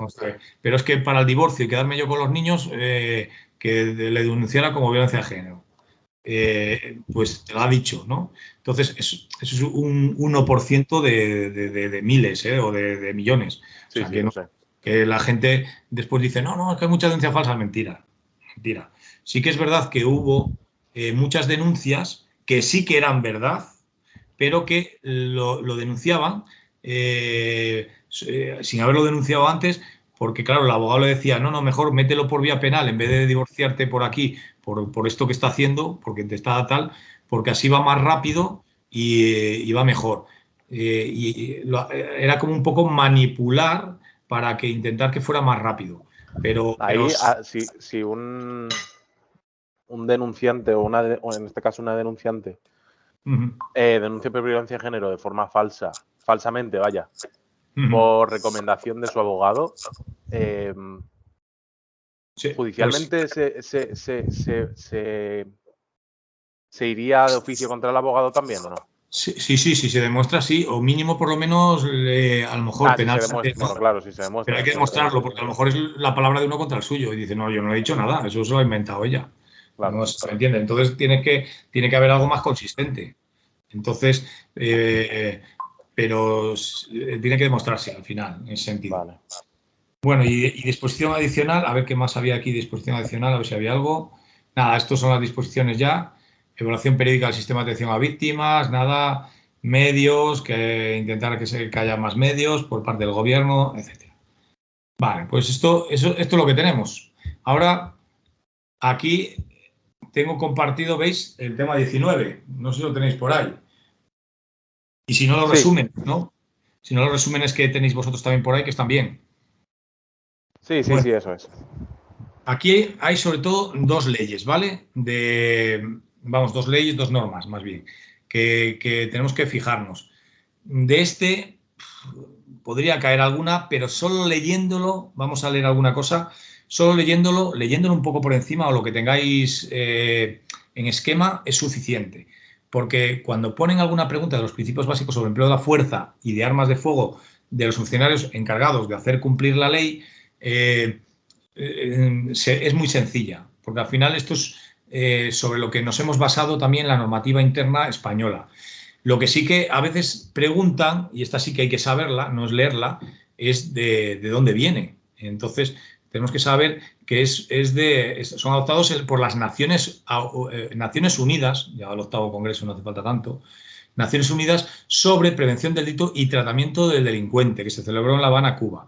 Pero es que para el divorcio y quedarme yo con los niños, que le denunciara como violencia de género. Pues te lo ha dicho, ¿no? Entonces, eso es un 1% de miles o de millones. Sí, o sea, sé. Que la gente después dice, no, es que hay mucha denuncia falsa. Mentira. Sí que es verdad que hubo muchas denuncias que sí que eran verdad, pero que lo denunciaban sin haberlo denunciado antes, porque claro, el abogado le decía, no, mejor mételo por vía penal en vez de divorciarte por aquí, por esto que está haciendo, porque te está tal, porque así va más rápido y va mejor. Era como un poco manipular para que intentar que fuera más rápido. Pero si un denunciante o en este caso una denunciante denuncia por violencia de género de forma falsamente, vaya, por recomendación de su abogado, judicialmente se iría de oficio contra el abogado también, ¿o no? Sí, se demuestra, sí, o mínimo por lo menos a lo mejor penal. Bueno, claro, si se demuestra. Pero hay que demostrarlo, porque a lo mejor es la palabra de uno contra el suyo y dice, no, yo no he dicho nada, eso se lo ha inventado ella. Claro. No se entiende. Entonces tiene que haber algo más consistente. Entonces, pero tiene que demostrarse al final, en ese sentido. Vale. Bueno, y disposición adicional, a ver qué más había aquí, disposición adicional, a ver si había algo. Nada, estas son las disposiciones ya. Evaluación periódica del sistema de atención a víctimas, nada. medios, que intentar que haya más medios por parte del gobierno, etcétera. Vale, pues esto es lo que tenemos. Ahora, aquí tengo compartido, ¿veis? El tema 19. No sé si lo tenéis por ahí. Y si no lo resumen, ¿no? Si no lo resumen es que tenéis vosotros también por ahí, que están bien. Sí, Bueno, sí, eso es. aquí hay sobre todo dos leyes, ¿vale? Dos leyes, dos normas, más bien, que tenemos que fijarnos. De podría caer alguna, pero solo leyéndolo, vamos a leer alguna cosa, solo leyéndolo un poco por encima o lo que tengáis en esquema es suficiente. Porque cuando ponen alguna pregunta de los principios básicos sobre el empleo de la fuerza y de armas de fuego de los funcionarios encargados de hacer cumplir la ley, es muy sencilla, porque al final esto es sobre lo que nos hemos basado también la normativa interna española. Lo que sí que a veces preguntan, y esta sí que hay que saberla, no es leerla, es de dónde viene. Entonces, tenemos que saber que son adoptados por las Naciones Unidas, ya el 8º Congreso no hace falta tanto, Naciones Unidas sobre prevención del delito y tratamiento del delincuente, que se celebró en La Habana, Cuba.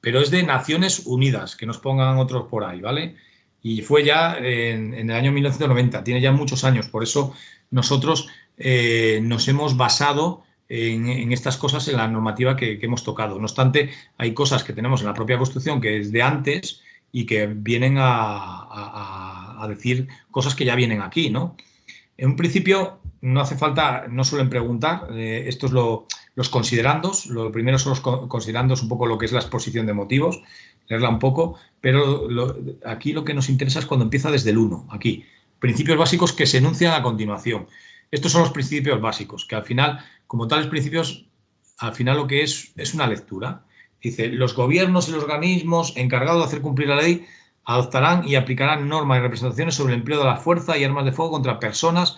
Pero es de Naciones Unidas, que nos pongan otros por ahí, ¿vale? Y fue ya en el año 1990, tiene ya muchos años, por eso nosotros nos hemos basado en estas cosas en la normativa que hemos tocado. No obstante, hay cosas que tenemos en la propia Constitución que es de antes y que vienen a decir cosas que ya vienen aquí, ¿no? En un principio no hace falta, no suelen preguntar, esto es los considerandos, lo primero son los considerandos, un poco lo que es la exposición de motivos, leerla un poco, pero aquí lo que nos interesa es cuando empieza desde el 1, aquí, principios básicos que se enuncian a continuación. Estos son los principios básicos, que al final, como tales principios, al final lo que es una lectura. Dice, los gobiernos y los organismos encargados de hacer cumplir la ley adoptarán y aplicarán normas y representaciones sobre el empleo de la fuerza y armas de fuego contra personas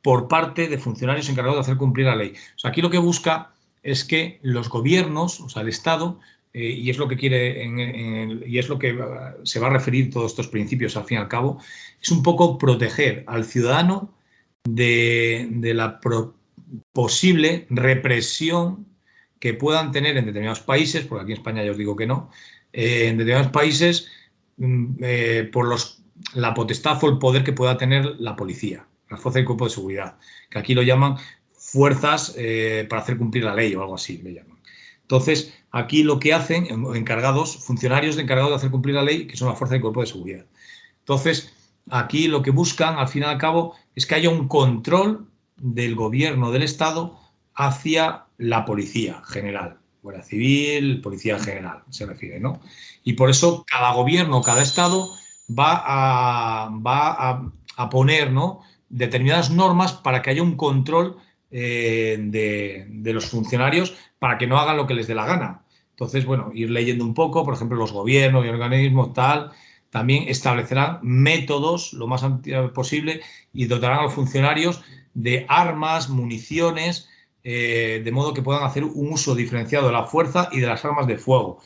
por parte de funcionarios encargados de hacer cumplir la ley. O sea, aquí lo que busca es que los gobiernos, o sea, el Estado, y es lo que quiere y es lo que se va a referir todos estos principios al fin y al cabo, es un poco proteger al ciudadano de la posible represión que puedan tener en determinados países, porque aquí en España ya os digo que no, en determinados países por la potestad o el poder que pueda tener la policía, la fuerza y el cuerpo de seguridad, que aquí lo llaman fuerzas para hacer cumplir la ley o algo así, le llaman. Entonces, aquí lo que hacen, funcionarios encargados de hacer cumplir la ley, que son la fuerza y el cuerpo de seguridad. Entonces, aquí lo que buscan, al fin y al cabo, es que haya un control del gobierno del Estado hacia la policía general, Guardia Civil, Policía General, se refiere, ¿no? Y por eso cada gobierno, cada Estado va a poner, ¿no?, determinadas normas para que haya un control de los funcionarios para que no hagan lo que les dé la gana. Entonces, bueno, ir leyendo un poco, por ejemplo, los gobiernos y organismos, tal, también establecerán métodos lo más posible y dotarán a los funcionarios de armas, municiones, de modo que puedan hacer un uso diferenciado de la fuerza y de las armas de fuego.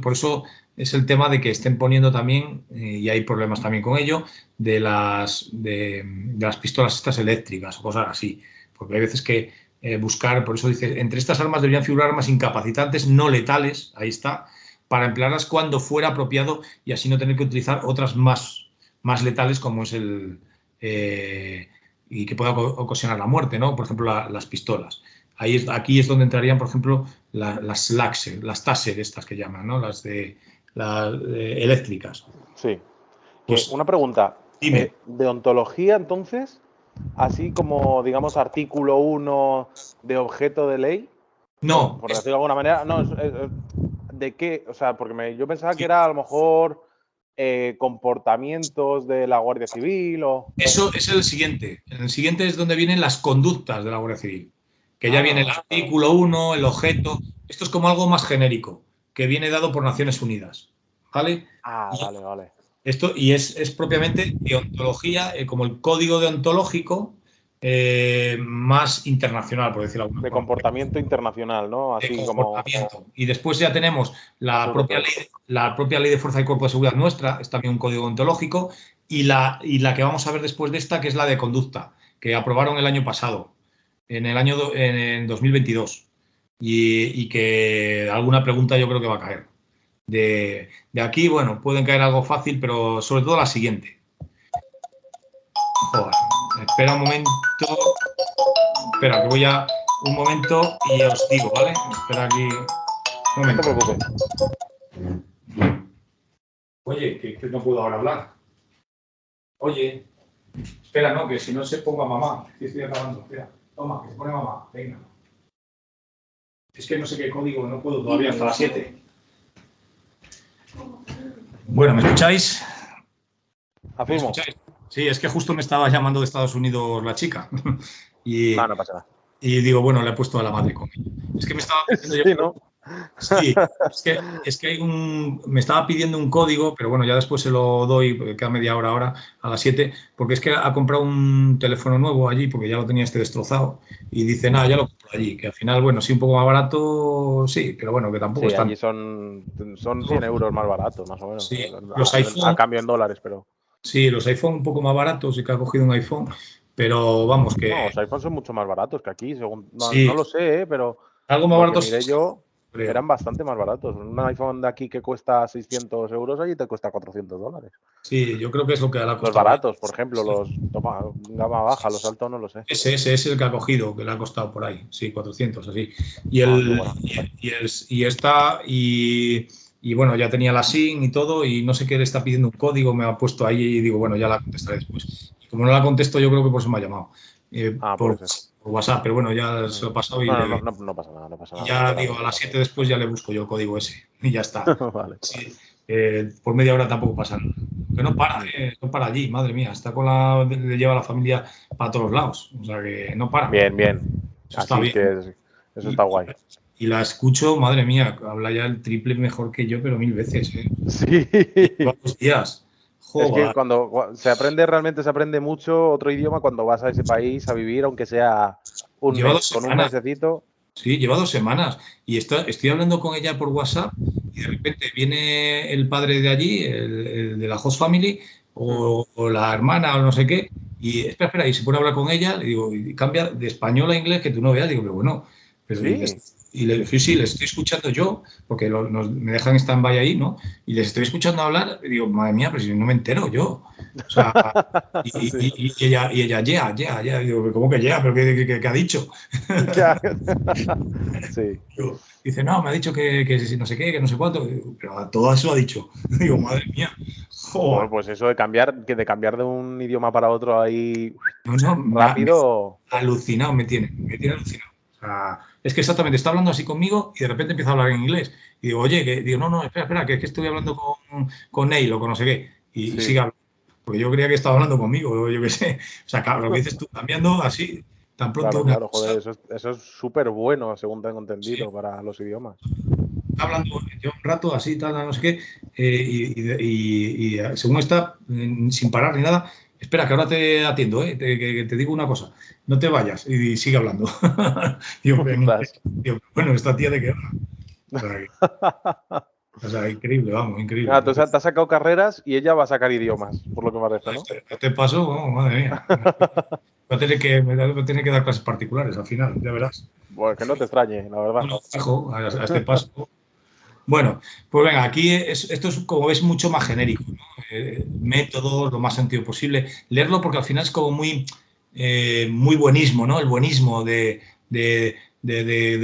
Por eso es el tema de que estén poniendo también, y hay problemas también con ello, de las pistolas estas eléctricas o cosas así. Porque hay veces que buscar, por eso dice, entre estas armas deberían figurar armas incapacitantes no letales, ahí está, para emplearlas cuando fuera apropiado y así no tener que utilizar otras más letales como es y que pueda ocasionar la muerte, ¿no? Por ejemplo, las pistolas. Aquí es donde entrarían, por ejemplo, las Laxer, las Taser, estas que llaman, ¿no? Las eléctricas. Sí. Pues, Una pregunta. dime. ¿Deontología, entonces, así como, digamos, artículo 1 de objeto de ley? No. Por decirlo de alguna manera, no. ¿De qué? O sea, porque yo pensaba que era a lo mejor comportamientos de la Guardia Civil o... Eso es el siguiente. El siguiente es donde vienen las conductas de la Guardia Civil. Que ya viene el artículo 1, el objeto. Esto es como algo más genérico, que viene dado por Naciones Unidas. ¿Vale? Vale. Esto, y es propiamente deontología, como el código deontológico más internacional, por decirlo de alguna De forma. comportamiento internacional, ¿no? Así De comportamiento. como... Y después ya tenemos la propia ley de fuerza y cuerpo de seguridad nuestra, es también un código deontológico, y la que vamos a ver después de esta, que es la de conducta, que aprobaron el año pasado. en 2022 y que alguna pregunta yo creo que va a caer. De aquí, bueno, pueden caer algo fácil, pero sobre todo la siguiente. Joder, espera un momento. Espera, que voy a un momento y os digo, ¿vale? Espera aquí un momento. No te preocupes. Oye, que no puedo ahora hablar. Oye, espera, no, que si no se ponga mamá. Que estoy acabando. Espera, toma, que se pone mamá. Venga. Es que no sé qué código, no puedo todavía hasta las 7. Bueno, ¿me escucháis? ¿Me escucháis? Sí, es que justo me estaba llamando de Estados Unidos la chica. Y, no pasa nada. Y digo, bueno, le he puesto a la madre con ella. Es que me estaba pidiendo sí, ¿no? Sí, es que hay me estaba pidiendo un código, pero bueno, ya después se lo doy, queda media hora ahora, a las 7, porque es que ha comprado un teléfono nuevo allí, porque ya lo tenía destrozado, y dice, nada, ya lo compro allí, que al final, bueno, sí, un poco más barato, sí, pero bueno, que tampoco sí, están... allí son 100 euros más baratos, más o menos. Sí, los iPhone... A cambio en dólares, pero... Sí, los iPhone un poco más baratos, sí que ha cogido un iPhone, pero vamos que... No, los iPhones son mucho más baratos que aquí, según... No, sí, no lo sé, pero... Algo más barato. Miré yo, creo. eran bastante más baratos. Un iPhone de aquí que cuesta 600 euros, allí te cuesta 400 dólares. Sí, yo creo que es lo que le ha costado. Los baratos, por ejemplo, los gama baja, los altos no lo sé. Ese es el que ha cogido, que le ha costado por ahí, sí, 400, así. Y y bueno, ya tenía la SIM y todo, y no sé qué le está pidiendo un código, me ha puesto ahí y digo, bueno, ya la contestaré después. Y como no la contesto, yo creo que por eso me ha llamado. Por WhatsApp, pero bueno, ya se lo he pasado y no pasa nada, no pasa nada. Ya digo, a las 7 después ya le busco yo el código ese y ya está. Vale. Sí, por media hora tampoco pasa nada. Que no para allí, madre mía, está le lleva a la familia para todos lados, o sea que no para. Bien. Eso está bien. Eso está guay. Y la escucho, madre mía, habla ya el triple mejor que yo, pero 1000 veces. Sí. Buenos días. Joder. Es que cuando se aprende, realmente se aprende mucho otro idioma cuando vas a ese país a vivir, aunque sea un mes, con un mesecito. Sí, lleva 2 semanas. Y estoy hablando con ella por WhatsApp y de repente viene el padre de allí, el de la host family, o la hermana o no sé qué, y espera, y se pone a hablar con ella, le digo, y cambia de español a inglés que tú no veas, digo, pero bueno, pero sí. Sí, les estoy escuchando yo, porque me dejan stand-by ahí, ¿no? Y les estoy escuchando hablar, y digo, madre mía, pero si no me entero yo. O sea, y ella, ya, digo, ¿cómo que ya? ¿Pero qué ha dicho? Sí. Dice, no, me ha dicho que no sé qué, que no sé cuánto, pero a todo eso lo ha dicho. Digo, madre mía. Joder. Bueno, pues eso de cambiar de un idioma para otro ahí rápido. Alucinado me tiene alucinado. O sea, es que exactamente está hablando así conmigo y de repente empieza a hablar en inglés. Y digo, oye, no, espera, que estoy hablando con Neil o con no sé qué. Y sigue hablando. Porque yo creía que estaba hablando conmigo, yo qué sé. O sea, claro, lo que dices tú, cambiando así, tan pronto. Claro, joder, eso es súper bueno, según tengo entendido, para los idiomas. Está hablando yo un rato así, tal, no sé qué, y según está, sin parar ni nada, espera, que ahora te atiendo, que te digo una cosa, no te vayas, y sigue hablando. Digo, bueno, esta tía de qué va. O sea, increíble, vamos, increíble. Tú te has sacado carreras y ella va a sacar idiomas, por lo que parece, ¿no? Este paso, vamos, madre mía. Va a tener que dar clases particulares al final, ya verás. Pues que no te extrañe, la verdad. Bueno, fijo, a este paso. Bueno, pues venga, aquí esto es, como ves, mucho más genérico, ¿no? Métodos, lo más sentido posible. Leerlo porque al final es como muy buenismo, ¿no? El buenismo de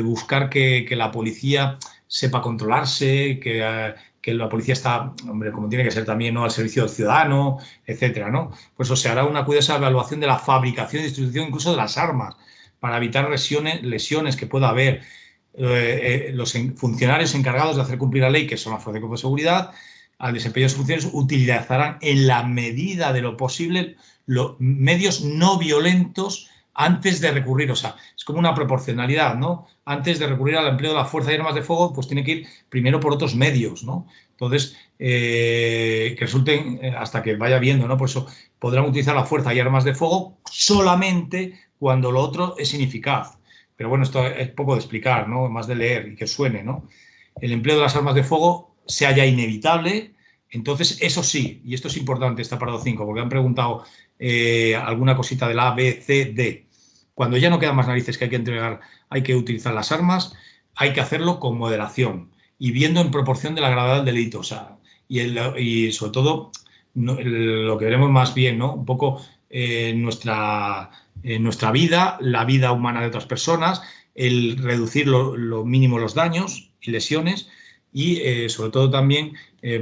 buscar que la policía sepa controlarse, que la policía está, hombre, como tiene que ser también, ¿no?, al servicio del ciudadano, etcétera, ¿no? Pues se hará una cuidadosa evaluación de la fabricación y distribución incluso de las armas para evitar lesiones que pueda haber. Los funcionarios encargados de hacer cumplir la ley, que son las fuerzas de cuerpo de seguridad, al desempeño de sus funciones, utilizarán en la medida de lo posible los medios no violentos antes de recurrir. O sea, es como una proporcionalidad, ¿no? Antes de recurrir al empleo de la fuerza y armas de fuego, pues tiene que ir primero por otros medios, ¿no? Entonces, que resulten, hasta que vaya viendo, ¿no? Por eso podrán utilizar la fuerza y armas de fuego solamente cuando lo otro es ineficaz. Pero bueno, esto es poco de explicar, ¿no? Más de leer y que suene, ¿no? El empleo de las armas de fuego se halla inevitable, entonces eso sí, y esto es importante, este apartado 5, porque han preguntado alguna cosita de la A, B, C, D. Cuando ya no quedan más narices que hay que utilizar las armas, hay que hacerlo con moderación y viendo en proporción de la gravedad del delito. O sea, y sobre todo, lo que veremos más bien, ¿no? Un poco nuestra vida, la vida humana de otras personas, el reducir lo mínimo los daños y lesiones y, sobre todo, también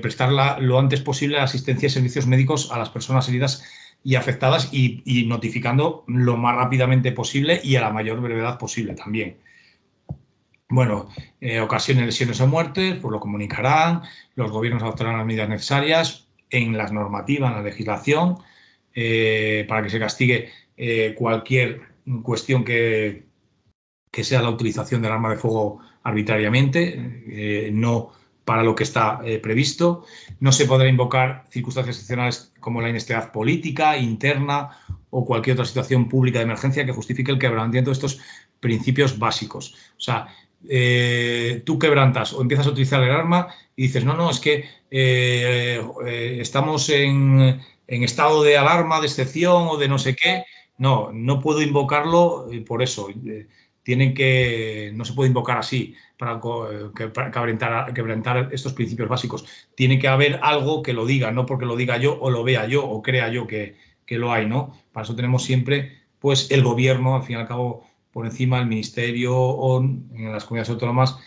prestar lo antes posible la asistencia y servicios médicos a las personas heridas y afectadas y notificando lo más rápidamente posible y a la mayor brevedad posible también. Bueno, ocasiones lesiones o muertes, pues lo comunicarán, los gobiernos adoptarán las medidas necesarias en las normativas, en la legislación, para que se castigue cualquier cuestión que sea la utilización del arma de fuego arbitrariamente, no para lo que está previsto. No se podrá invocar circunstancias excepcionales como la inestabilidad política, interna o cualquier otra situación pública de emergencia que justifique el quebrantamiento de estos principios básicos. O sea, tú quebrantas o empiezas a utilizar el arma y dices, no, es que estamos en estado de alarma, de excepción o de no sé qué. No puedo invocarlo por eso. No se puede invocar así para quebrantar estos principios básicos. Tiene que haber algo que lo diga, no porque lo diga yo o lo vea yo o crea yo que lo hay, ¿no? Para eso tenemos siempre, pues, el gobierno, al fin y al cabo, por encima del ministerio o en las comunidades autónomas,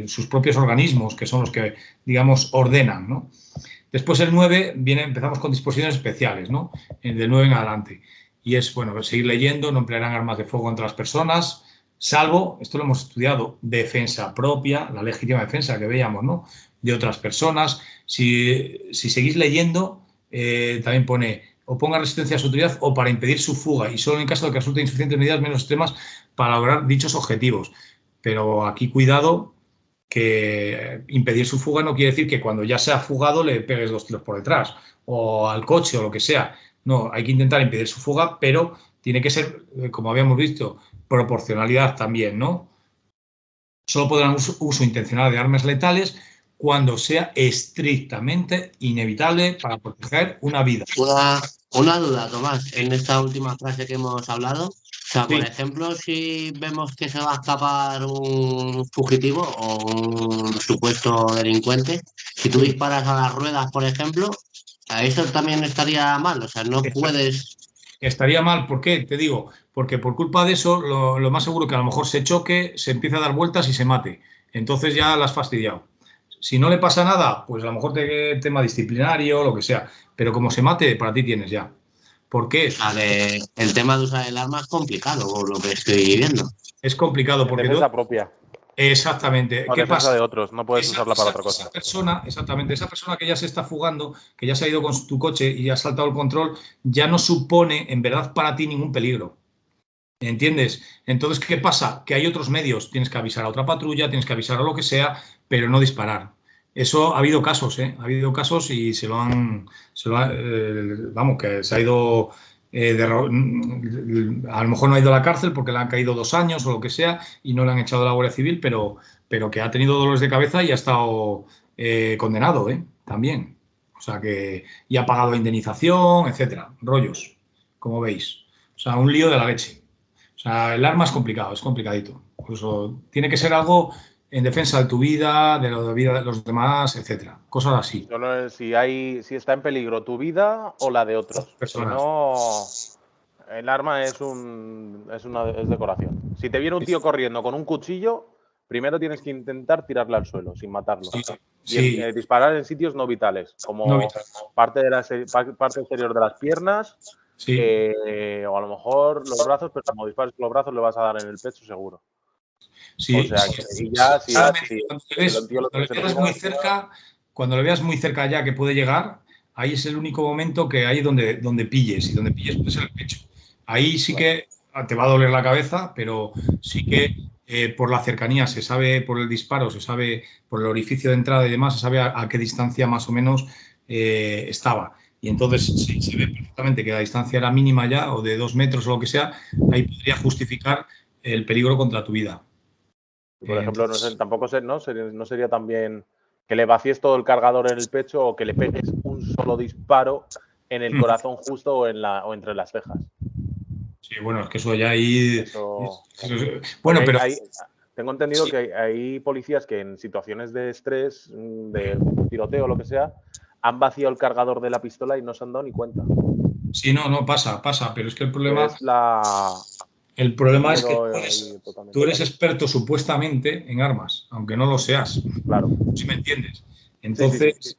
sus propios organismos, que son los que, digamos, ordenan, ¿no? Después el 9 empezamos con disposiciones especiales, ¿no? Del 9 en adelante. Y es, bueno, seguir leyendo, no emplearán armas de fuego contra las personas, salvo, esto lo hemos estudiado, defensa propia, la legítima defensa que veíamos, ¿no? De otras personas. Si seguís leyendo, también pone o ponga resistencia a su autoridad o para impedir su fuga y solo en caso de que resulten insuficientes medidas menos extremas para lograr dichos objetivos. Pero aquí cuidado, que impedir su fuga no quiere decir que cuando ya se ha fugado le pegues 2 tiros por detrás o al coche o lo que sea. No, hay que intentar impedir su fuga, pero tiene que ser, como habíamos visto, proporcionalidad también, ¿no? Solo podrán uso intencional de armas letales cuando sea estrictamente inevitable para proteger una vida. Una duda, Tomás, en esta última frase que hemos hablado. O sea, Sí. por ejemplo, si vemos que se va a escapar un fugitivo o un supuesto delincuente, si tú Sí. disparas a las ruedas, por ejemplo, a eso también estaría mal. O sea, no puedes. Estaría mal, ¿por qué? Te digo, porque por culpa de eso, lo más seguro que a lo mejor se choque, se empiece a dar vueltas y se mate. Entonces ya la has fastidiado. Si no le pasa nada, pues a lo mejor tema disciplinario, lo que sea. Pero como se mate, para ti tienes ya. ¿Por qué? O sea, que el tema de usar el arma es complicado, por lo que estoy viendo. Es complicado En porque defensa propia exactamente. o ¿Qué defensa pasa? de otros, no puedes usarla para otra cosa. Esa persona que ya se está fugando, que ya se ha ido con tu coche y ha saltado el control, ya no supone en verdad para ti ningún peligro. ¿Entiendes? Entonces, ¿qué pasa? Que hay otros medios. Tienes que avisar a otra patrulla, tienes que avisar a lo que sea, pero no disparar. Eso ha habido casos, ¿eh? Ha habido casos y vamos, que se ha ido, a lo mejor no ha ido a la cárcel porque le han caído 2 años o lo que sea y no le han echado a la Guardia Civil, pero que ha tenido dolores de cabeza y ha estado condenado, ¿eh? También. O sea que, y ha pagado indemnización, etcétera. Rollos, como veis. O sea, un lío de la leche. O sea, el arma es complicado, es complicadito. Por eso tiene que ser algo en defensa de tu vida, de la vida de los demás, etcétera. Cosas así. Solo si está en peligro tu vida o la de otros. Si no, el arma es decoración. Si te viene un tío corriendo con un cuchillo, primero tienes que intentar tirarle al suelo sin matarlo. Sí. Y disparar en sitios no vitales, como No vital. parte exterior de las piernas, Sí. o a lo mejor los brazos, pero como dispares con los brazos le vas a dar en el pecho seguro. Sí, o sea, sí. y ya si cuando le veas muy cerca ya que puede llegar, ahí es el único momento que hay donde pilles, y donde pilles puede ser el pecho. Ahí sí que te va a doler la cabeza, pero sí que por la cercanía se sabe, por el disparo, se sabe por el orificio de entrada y demás, se sabe a qué distancia más o menos estaba. Y entonces, si se ve perfectamente que la distancia era mínima ya, o de 2 metros o lo que sea, ahí podría justificar el peligro contra tu vida. Por ejemplo, tampoco no sería también que le vacíes todo el cargador en el pecho o que le pegues un solo disparo en el corazón justo o entre las cejas. Sí, bueno, es que eso ya ahí... Bueno, pero... tengo entendido que hay policías que en situaciones de estrés, de tiroteo o lo que sea, han vaciado el cargador de la pistola y no se han dado ni cuenta. Sí, no, pasa, pero es que el problema... Es el problema es que tú eres claro. experto supuestamente en armas, aunque no lo seas. Claro. ¿Sí me entiendes? Entonces, sí.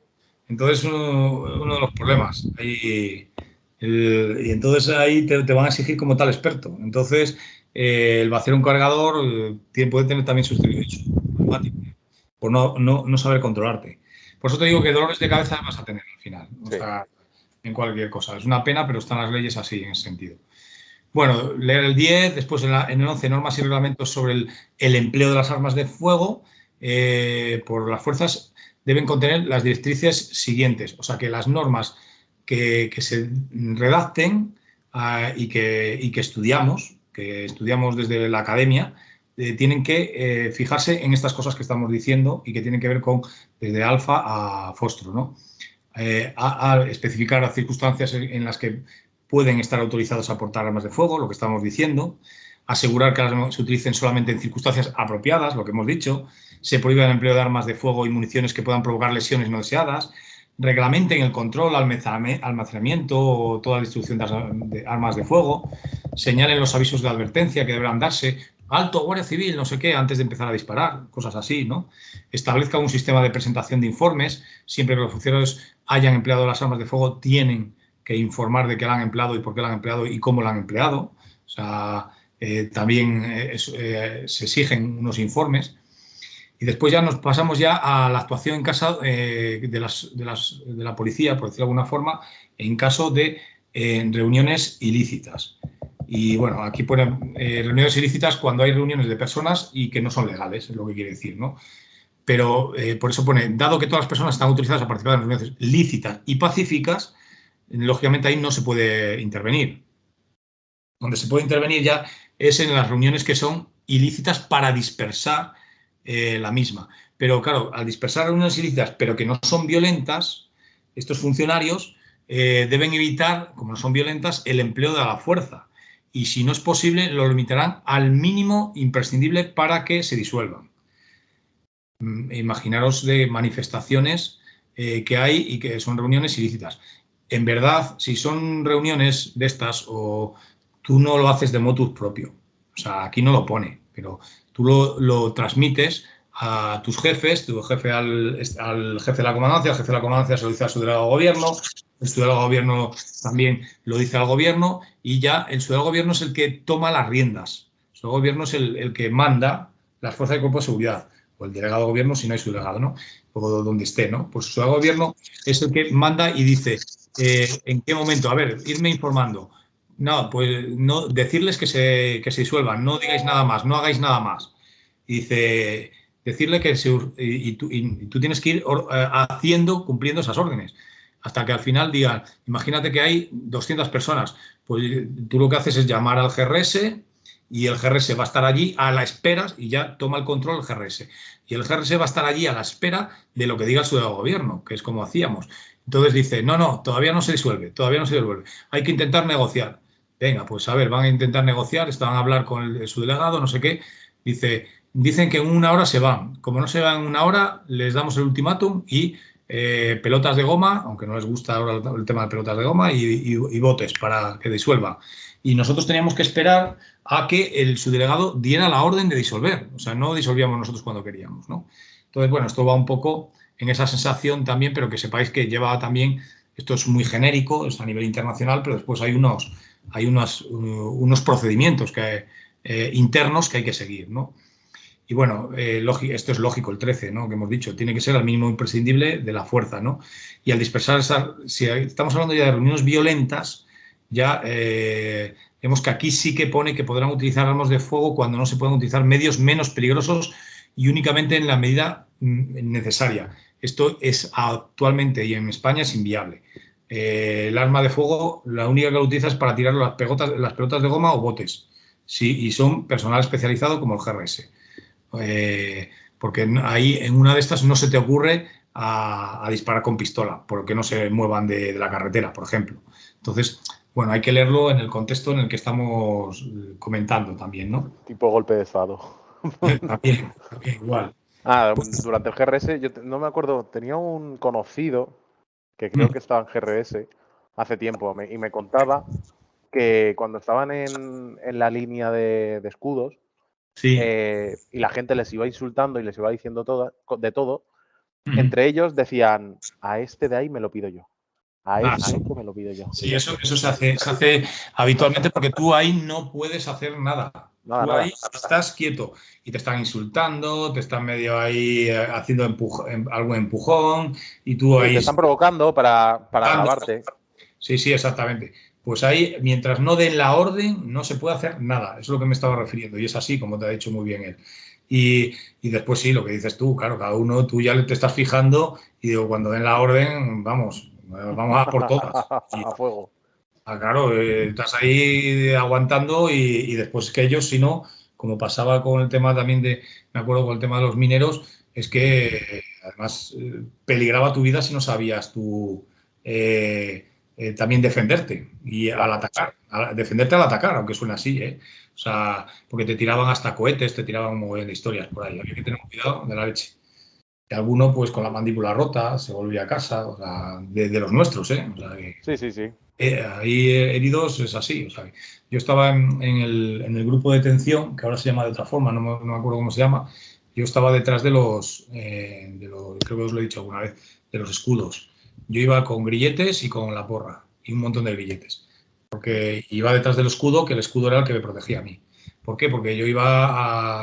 Entonces uno de los problemas. Y entonces ahí te van a exigir como tal experto. Entonces, el vaciar un cargador puede tener también sus problemáticas por no saber controlarte. Por eso te digo que dolores de cabeza vas a tener al final. O sea, en cualquier cosa. Es una pena, pero están las leyes así en ese sentido. Bueno, leer el 10, después en el 11, normas y reglamentos sobre el empleo de las armas de fuego por las fuerzas deben contener las directrices siguientes. O sea, que las normas que se redacten y que estudiamos desde la academia, tienen que fijarse en estas cosas que estamos diciendo y que tienen que ver con desde alfa a fósforo, ¿no? A especificar las circunstancias en las que pueden estar autorizados a portar armas de fuego, lo que estamos diciendo, asegurar que las se utilicen solamente en circunstancias apropiadas, lo que hemos dicho, se prohíbe el empleo de armas de fuego y municiones que puedan provocar lesiones no deseadas, reglamenten el control, almacenamiento o toda distribución de armas de fuego, señalen los avisos de advertencia que deberán darse, alto, Guardia Civil, no sé qué, antes de empezar a disparar, cosas así, ¿no? Establezca un sistema de presentación de informes, siempre que los funcionarios hayan empleado las armas de fuego, tienen que informar de qué la han empleado y por qué la han empleado y cómo la han empleado. O sea, también se exigen unos informes. Y después ya nos pasamos ya a la actuación en caso de la policía, por decirlo de alguna forma, en caso de reuniones ilícitas. Y bueno, aquí ponen reuniones ilícitas cuando hay reuniones de personas y que no son legales, es lo que quiere decir, ¿no? Pero por eso pone, dado que todas las personas están autorizadas a participar en reuniones lícitas y pacíficas, lógicamente ahí no se puede intervenir. Donde se puede intervenir ya es en las reuniones que son ilícitas para dispersar la misma. Pero claro, al dispersar reuniones ilícitas, pero que no son violentas, estos funcionarios deben evitar, como no son violentas, el empleo de la fuerza. Y si no es posible, lo limitarán al mínimo imprescindible para que se disuelvan. Imaginaros de manifestaciones que hay y que son reuniones ilícitas. En verdad, si son reuniones de estas, o tú no lo haces de motus propio, o sea, aquí no lo pone, pero tú lo transmites a tus jefes, tu jefe al jefe de la comandancia, el jefe de la comandancia se lo dice a su delegado de gobierno, el delegado de gobierno también lo dice al gobierno y ya el delegado de gobierno es el que toma las riendas. El delegado de gobierno es el que manda las fuerzas de cuerpo de seguridad, o el delegado de gobierno si no hay su delegado, ¿no? O donde esté, ¿no? Pues su delegado de gobierno es el que manda y dice en qué momento, a ver, irme informando. No, pues no, decirles que se disuelvan, no digáis nada más, no hagáis nada más. Y dice, decirle que tú tienes que ir cumpliendo esas órdenes. Hasta que al final digan, imagínate que hay 200 personas, pues tú lo que haces es llamar al GRS y el GRS va a estar allí a la espera y ya toma el control el GRS. Y el GRS va a estar allí a la espera de lo que diga el delegado de gobierno, que es como hacíamos. Entonces dice, no, todavía no se disuelve, hay que intentar negociar. Venga, pues a ver, van a intentar negociar, van a hablar con su delegado, no sé qué. Dicen que en una hora se van. Como no se van en una hora, les damos el ultimátum y pelotas de goma, aunque no les gusta ahora el tema de pelotas de goma, y botes para que disuelva. Y nosotros teníamos que esperar a que el subdelegado diera la orden de disolver. O sea, no disolvíamos nosotros cuando queríamos, ¿no? Entonces, bueno, esto va un poco en esa sensación también, pero que sepáis que lleva también, esto es muy genérico, es a nivel internacional, pero después hay unos procedimientos internos que hay que seguir, ¿no? Y bueno, esto es lógico, el 13, ¿no? Que hemos dicho, tiene que ser al mínimo imprescindible de la fuerza, ¿no? Y al dispersar si estamos hablando ya de reuniones violentas, ya vemos que aquí sí que pone que podrán utilizar armas de fuego cuando no se puedan utilizar medios menos peligrosos y únicamente en la medida necesaria. Esto es actualmente y en España es inviable. El arma de fuego, la única que lo utiliza es para tirar las pelotas de goma o botes. Sí, y son personal especializado como el GRS. Porque ahí en una de estas no se te ocurre a disparar con pistola, porque no se muevan de la carretera, por ejemplo. Entonces, bueno, hay que leerlo en el contexto en el que estamos comentando también, ¿no? Tipo golpe de estado. También, igual. Durante el GRS, no me acuerdo, tenía un conocido que creo que estaba en GRS hace tiempo y me contaba que cuando estaban en la línea de escudos Sí. Y la gente les iba insultando y les iba diciendo de todo, entre ellos decían, a este de ahí me lo pido yo. A este me lo pido yo. Sí, eso se hace habitualmente porque tú ahí no puedes hacer nada. Tú ahí estás quieto y te están insultando, te están medio ahí haciendo algo empujón y tú ahí... te están provocando para grabarte. Sí, sí, exactamente. Pues ahí, mientras no den la orden, no se puede hacer nada. Eso es lo que me estaba refiriendo y es así, como te ha dicho muy bien él. Y después sí, lo que dices tú, claro, cada uno, tú ya te estás fijando y digo, cuando den la orden, vamos a por todas. A fuego. Claro, estás ahí aguantando y después que ellos, si no, como pasaba con el tema también me acuerdo con el tema de los mineros, es que además peligraba tu vida si no sabías tú también defenderte y al atacar, defenderte al atacar, aunque suene así, ¿eh? O sea, porque te tiraban hasta cohetes, te tiraban un montón de historias por ahí, había que tener cuidado de la leche. Y alguno, pues con la mandíbula rota, se volvía a casa, o sea, de los nuestros, ¿eh? O sea, Sí. Ahí heridos es así. O sea, yo estaba en el grupo de detención, que ahora se llama de otra forma, no me acuerdo cómo se llama. Yo estaba detrás de los, creo que os lo he dicho alguna vez, de los escudos. Yo iba con grilletes y con la porra, y un montón de grilletes. Porque iba detrás del escudo, que el escudo era el que me protegía a mí. ¿Por qué? Porque yo iba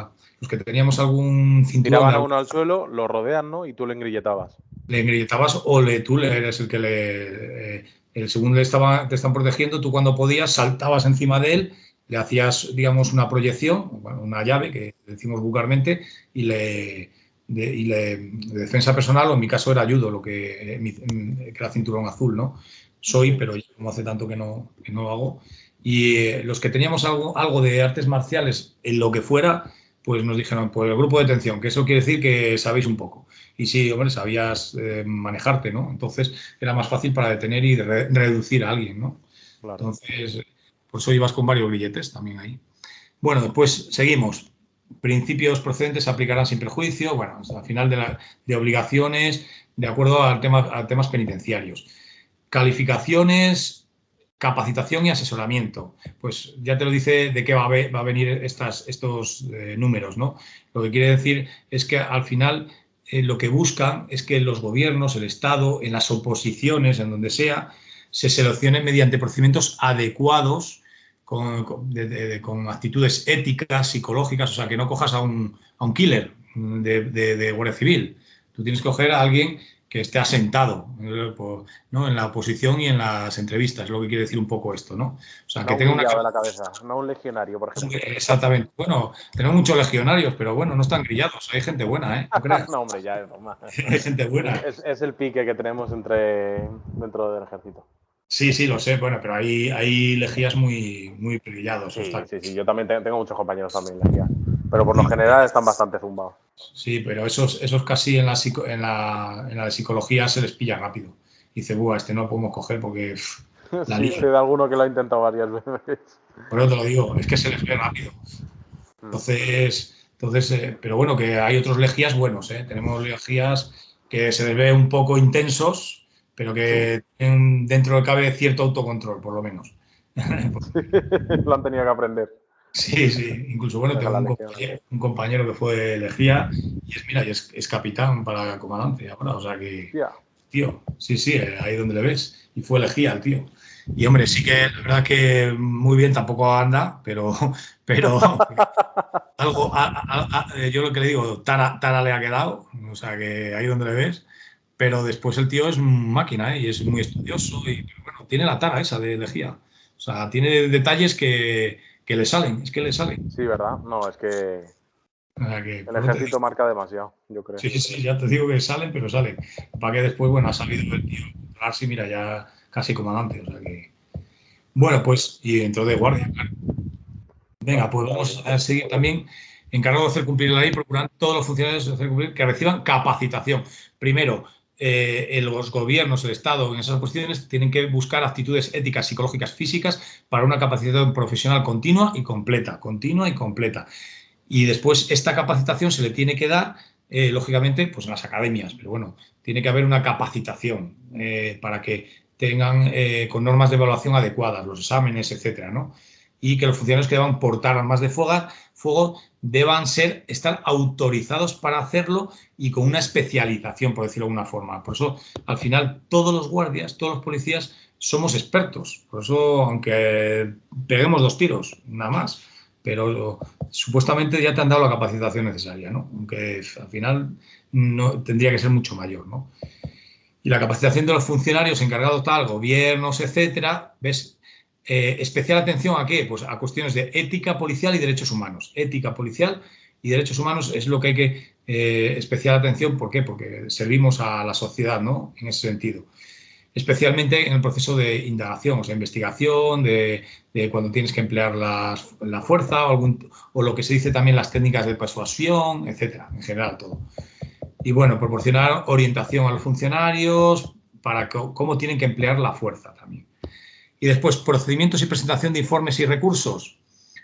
a... Los que teníamos algún cinturón... Tiraban a uno al suelo, lo rodean, ¿no? Y tú le engrilletabas. Le engrilletabas o tú eres el que el segundo te están protegiendo, tú cuando podías saltabas encima de él, le hacías, digamos, una proyección, una llave, que decimos vulgarmente, y de defensa personal, o en mi caso era judo, que era cinturón azul, ¿no? Pero como hace tanto que no lo hago. Y los que teníamos algo de artes marciales, en lo que fuera, pues nos dijeron, pues el grupo de detención, que eso quiere decir que sabéis un poco. Y sí, hombre, sabías manejarte, ¿no? Entonces era más fácil para detener y reducir a alguien, ¿no? Claro. Entonces, por eso ibas con varios billetes también ahí. Bueno, después seguimos. Principios procedentes se aplicarán sin perjuicio, bueno, hasta el final de obligaciones, de acuerdo a temas penitenciarios. Calificaciones, capacitación y asesoramiento. Pues ya te lo dice de qué va a venir estos números, ¿no? Lo que quiere decir es que al final lo que buscan es que los gobiernos, el Estado, en las oposiciones, en donde sea, se seleccionen mediante procedimientos adecuados con actitudes éticas, psicológicas, o sea, que no cojas a un killer de Guardia Civil. Tú tienes que coger a alguien que esté asentado, ¿no? En la oposición y en las entrevistas, es lo que quiere decir un poco esto, ¿no? O sea, no que tenga una de la cabeza, no un legionario, por ejemplo. Exactamente. Bueno, tenemos muchos legionarios, pero bueno, no están grillados. Hay gente buena, ¿eh? ¿No creas? No, hombre, ya es normal. Hay gente buena. Es el pique que tenemos dentro del ejército. Sí, lo sé, bueno, pero hay legías muy brillados. Sí, yo también tengo muchos compañeros también legías, pero por lo general están bastante zumbados. Sí, pero esos casi en la de psicología se les pilla rápido. Dice, este no lo podemos coger porque... Sí, sé de alguno que lo ha intentado varias veces. Por eso te lo digo, es que se les ve rápido. Entonces, pero bueno, que hay otros legías buenos, ¿eh? Tenemos legías que se les ve un poco intensos, pero que tienen dentro de cabe cierto autocontrol, por lo menos. Lo han tenido que aprender. Sí, incluso bueno, tengo un compañero que fue legía y es capitán para comandante ahora, o sea que, tío, sí, ahí donde le ves, y fue legía el tío. Y hombre, sí que la verdad que muy bien tampoco anda, pero algo, yo lo que le digo, tara le ha quedado, o sea que ahí donde le ves, pero después el tío es máquina, ¿eh? Y es muy estudioso y bueno, tiene la tara esa de legía, o sea, tiene detalles que le salen, es que le salen. Sí, ¿verdad? No, es que el ejército marca demasiado, yo creo. Sí, ya te digo que salen, pero salen. Para que después, bueno, ha salido el tío, sí, mira, ya casi comandante, o sea que... Bueno, pues, y dentro de guardia, claro. Venga, pues vamos a seguir también. Encargado de hacer cumplir la ley, procurar todos los funcionarios de hacer cumplir que reciban capacitación. Primero, los gobiernos, el Estado, en esas cuestiones, tienen que buscar actitudes éticas, psicológicas, físicas para una capacitación profesional continua y completa, Y después esta capacitación se le tiene que dar, lógicamente, pues en las academias, pero bueno, tiene que haber una capacitación para que tengan con normas de evaluación adecuadas, los exámenes, etcétera, ¿no? Y que los funcionarios que deban portar armas de fuego deban estar autorizados para hacerlo y con una especialización, por decirlo de alguna forma. Por eso, al final, todos los guardias, todos los policías, somos expertos. Por eso, aunque peguemos 2 tiros, nada más, pero supuestamente ya te han dado la capacitación necesaria, ¿no? Aunque al final no, tendría que ser mucho mayor, ¿no? Y la capacitación de los funcionarios encargados tal, gobiernos, etcétera, ¿ves? Especial atención ¿a qué? Pues a cuestiones de ética policial y derechos humanos. Ética policial y derechos humanos es lo que hay que especial atención. ¿Por qué? Porque servimos a la sociedad, ¿no? En ese sentido. Especialmente en el proceso de indagación, o sea, investigación, de cuando tienes que emplear la fuerza o lo que se dice también las técnicas de persuasión, etcétera, en general todo. Y bueno, proporcionar orientación a los funcionarios para cómo tienen que emplear la fuerza también. Y después, procedimientos y presentación de informes y recursos.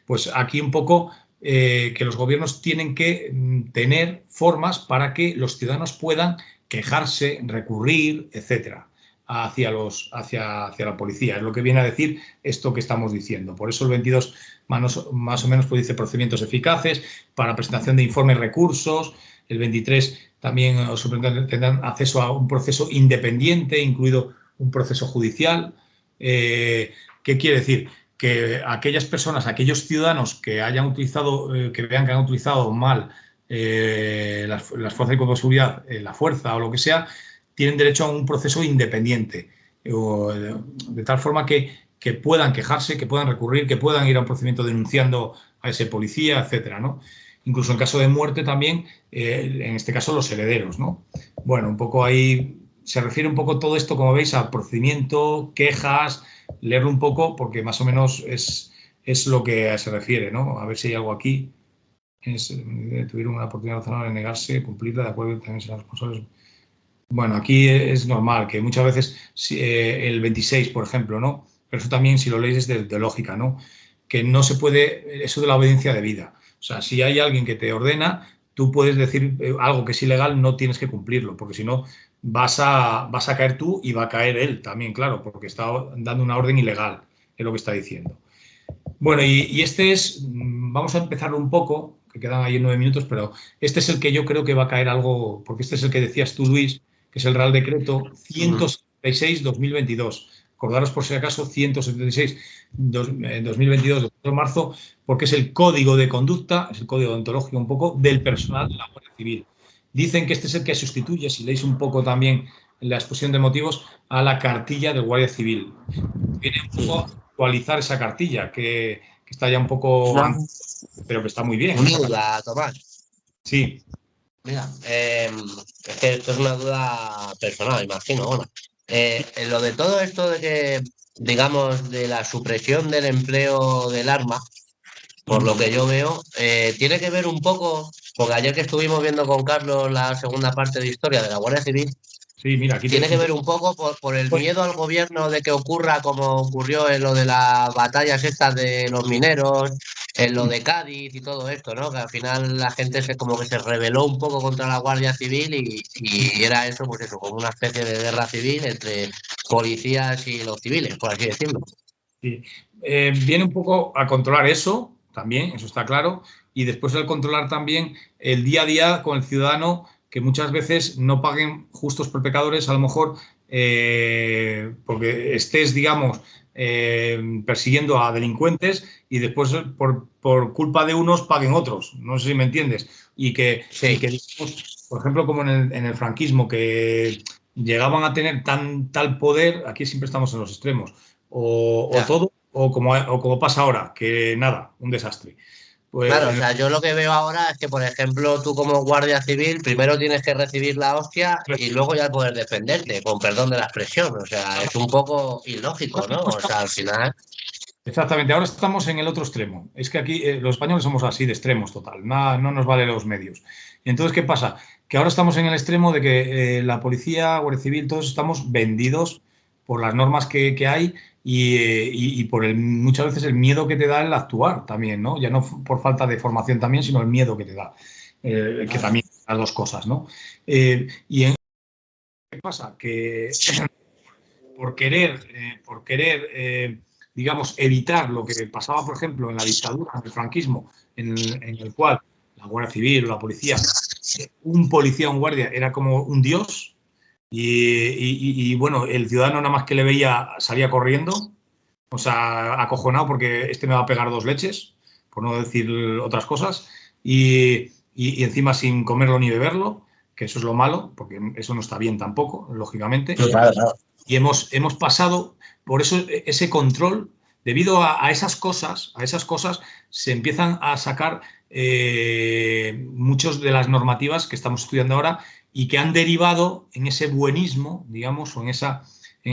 Pues aquí un poco que los gobiernos tienen que tener formas para que los ciudadanos puedan quejarse, recurrir, etcétera, hacia la policía. Es lo que viene a decir esto que estamos diciendo. Por eso el 22 más o menos pues dice procedimientos eficaces para presentación de informes y recursos. El 23 también tendrán acceso a un proceso independiente, incluido un proceso judicial. ¿Qué quiere decir? Que aquellas personas, aquellos ciudadanos que hayan utilizado, que vean que han utilizado mal las fuerzas de cuerpo de seguridad, la fuerza o lo que sea, tienen derecho a un proceso independiente, de tal forma que puedan quejarse, que puedan recurrir, que puedan ir a un procedimiento denunciando a ese policía, etcétera, ¿no? Incluso en caso de muerte también, en este caso los herederos, ¿no? Bueno, un poco ahí se refiere un poco todo esto, como veis, a procedimiento, quejas, leerlo un poco porque más o menos es lo que se refiere, ¿no? A ver si hay algo aquí. Tuvieron una oportunidad razonable de negarse, cumplirla, de acuerdo, también serán responsables. Bueno, aquí es normal que muchas veces el 26, por ejemplo, ¿no? Pero eso también, si lo leéis, es de lógica, ¿no? Que no se puede, eso de la obediencia debida. O sea, si hay alguien que te ordena, tú puedes decir algo que es ilegal, no tienes que cumplirlo, porque si no vas a caer tú y va a caer él también, claro, porque está dando una orden ilegal, es lo que está diciendo. Bueno, y este es, vamos a empezarlo un poco, que quedan ahí 9 minutos, pero este es el que yo creo que va a caer algo, porque este es el que decías tú, Luis, que es el Real Decreto 176-2022. Acordaros por si acaso, 176-2022 de 4 de marzo, porque es el código de conducta, es el código deontológico un poco, del personal de la Guardia Civil. Dicen que este es el que sustituye, si leéis un poco también la exposición de motivos, a la cartilla de Guardia Civil. Viene un poco a actualizar esa cartilla, que está ya un poco, pero que está muy bien. Una duda, Tomás. Sí. Mira, es que esto es una duda personal, imagino. Bueno, lo de todo esto de que, digamos, de la supresión del empleo del arma, por lo que yo veo, tiene que ver un poco, porque ayer que estuvimos viendo con Carlos la segunda parte de historia de la Guardia Civil, sí, mira, aquí tiene que ver un poco por el miedo al gobierno de que ocurra como ocurrió en lo de las batallas estas de los mineros, en lo de Cádiz y todo esto, ¿no? Que al final la gente como que se rebeló un poco contra la Guardia Civil y era eso, pues eso, como una especie de guerra civil entre policías y los civiles, por así decirlo. Sí. Viene un poco a controlar eso también, eso está claro, y después el controlar también el día a día con el ciudadano, que muchas veces no paguen justos por pecadores, a lo mejor porque estés, digamos, persiguiendo a delincuentes y después por culpa de unos paguen otros, no sé si me entiendes, y que digamos, por ejemplo, como en el franquismo, que llegaban a tener tal poder, aquí siempre estamos en los extremos, o todo, o como pasa ahora, que nada, un desastre. Pues, claro, o sea, yo lo que veo ahora es que, por ejemplo, tú como guardia civil primero tienes que recibir la hostia y luego ya poder defenderte, con perdón de la expresión. O sea, es un poco ilógico, ¿no? O sea, al final... Exactamente, ahora estamos en el otro extremo. Es que aquí los españoles somos así de extremos total, nada, no nos vale los medios. Y entonces, ¿qué pasa? Que ahora estamos en el extremo de que la policía, Guardia Civil, todos estamos vendidos por las normas que hay y por muchas veces el miedo que te da el actuar también, ¿no? Ya no por falta de formación también, sino el miedo que te da, que también las dos cosas, ¿no? ¿Qué pasa? Que por querer digamos, evitar lo que pasaba, por ejemplo, en la dictadura, en el franquismo, en el cual la Guardia Civil o la policía, un policía o un guardia era como un dios y, bueno, el ciudadano nada más que le veía salía corriendo, o sea, acojonado porque este me va a pegar dos leches, por no decir otras cosas, y encima sin comerlo ni beberlo, que eso es lo malo, porque eso no está bien tampoco, lógicamente. Claro. Y hemos pasado por eso ese control, debido a esas cosas, se empiezan a sacar muchas de las normativas que estamos estudiando ahora y que han derivado en ese buenismo, digamos, o en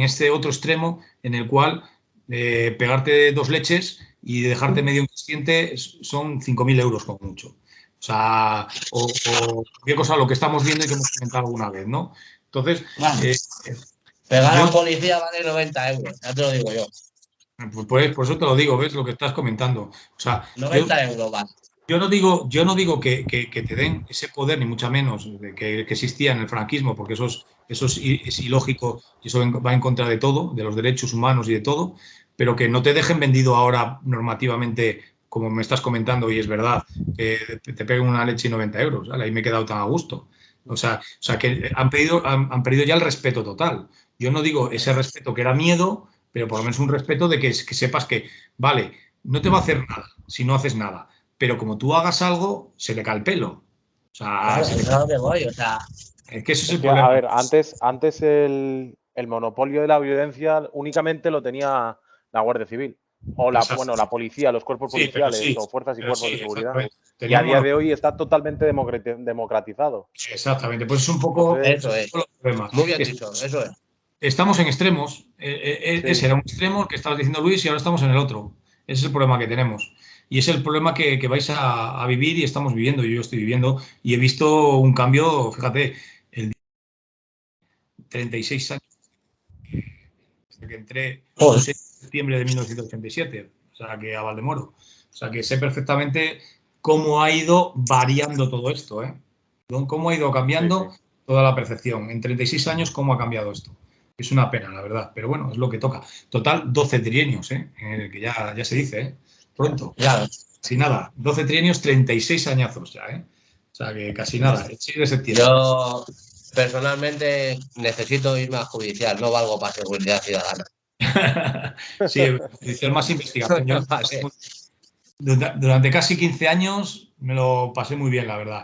este otro extremo en el cual pegarte dos leches y dejarte medio inconsciente son 5.000 euros como mucho. O sea, o cualquier cosa, lo que estamos viendo y que hemos comentado alguna vez, ¿no? Entonces, pegar a un policía vale 90 euros, ya te lo digo yo. Pues por eso te lo digo, ¿ves? Lo que estás comentando. O sea, 90 euros vale. yo no digo que te den ese poder, ni mucho menos, que existía en el franquismo, porque eso es ilógico y eso va en contra de todo, de los derechos humanos y de todo, pero que no te dejen vendido ahora normativamente, como me estás comentando, y es verdad, que te peguen una leche y 90 euros. ¿Vale? Ahí me he quedado tan a gusto. O sea que han perdido ya el respeto total. Yo no digo ese respeto que era miedo, pero por lo menos un respeto de que sepas que, vale, no te va a hacer nada si no haces nada, pero como tú hagas algo, se le cae el pelo. O sea, claro, se le es a lo que voy, o sea. es que ese es el Que, problema. a ver, antes el monopolio de la violencia únicamente lo tenía la Guardia Civil. O la policía, los cuerpos Sí, pero policiales o fuerzas y cuerpos de seguridad. Y Tenía a un día de monopolio. hoy está totalmente democratizado. Exactamente, pues es un poco Entonces, Eso es. los problemas. Muy bien dicho, eso es. Estamos en extremos. Ese sí. era un extremo que estabas diciendo Luis y ahora estamos en el otro. Ese es el problema que tenemos. Y es el problema que vais a vivir y estamos viviendo. Yo estoy viviendo y he visto un cambio, fíjate, el 36 años desde que entré el 6 de septiembre de 1987, o sea, que a Valdemoro. O sea, que sé perfectamente cómo ha ido variando todo esto, ¿eh? Cómo ha ido cambiando toda la percepción. En 36 años, cómo ha cambiado esto. Es una pena, la verdad, pero bueno, es lo que toca. Total, 12 trienios, ¿eh? Que ya se dice, ¿eh? Pronto. Claro. Sin nada. 12 trienios, 36 añazos ya, ¿eh? O sea, que casi nada. El 6 de septiembre. Yo personalmente necesito irme a judicial, no valgo para seguridad ciudadana. Sí, hacer más investigación. Yo, Vale. durante casi 15 años me lo pasé muy bien, la verdad.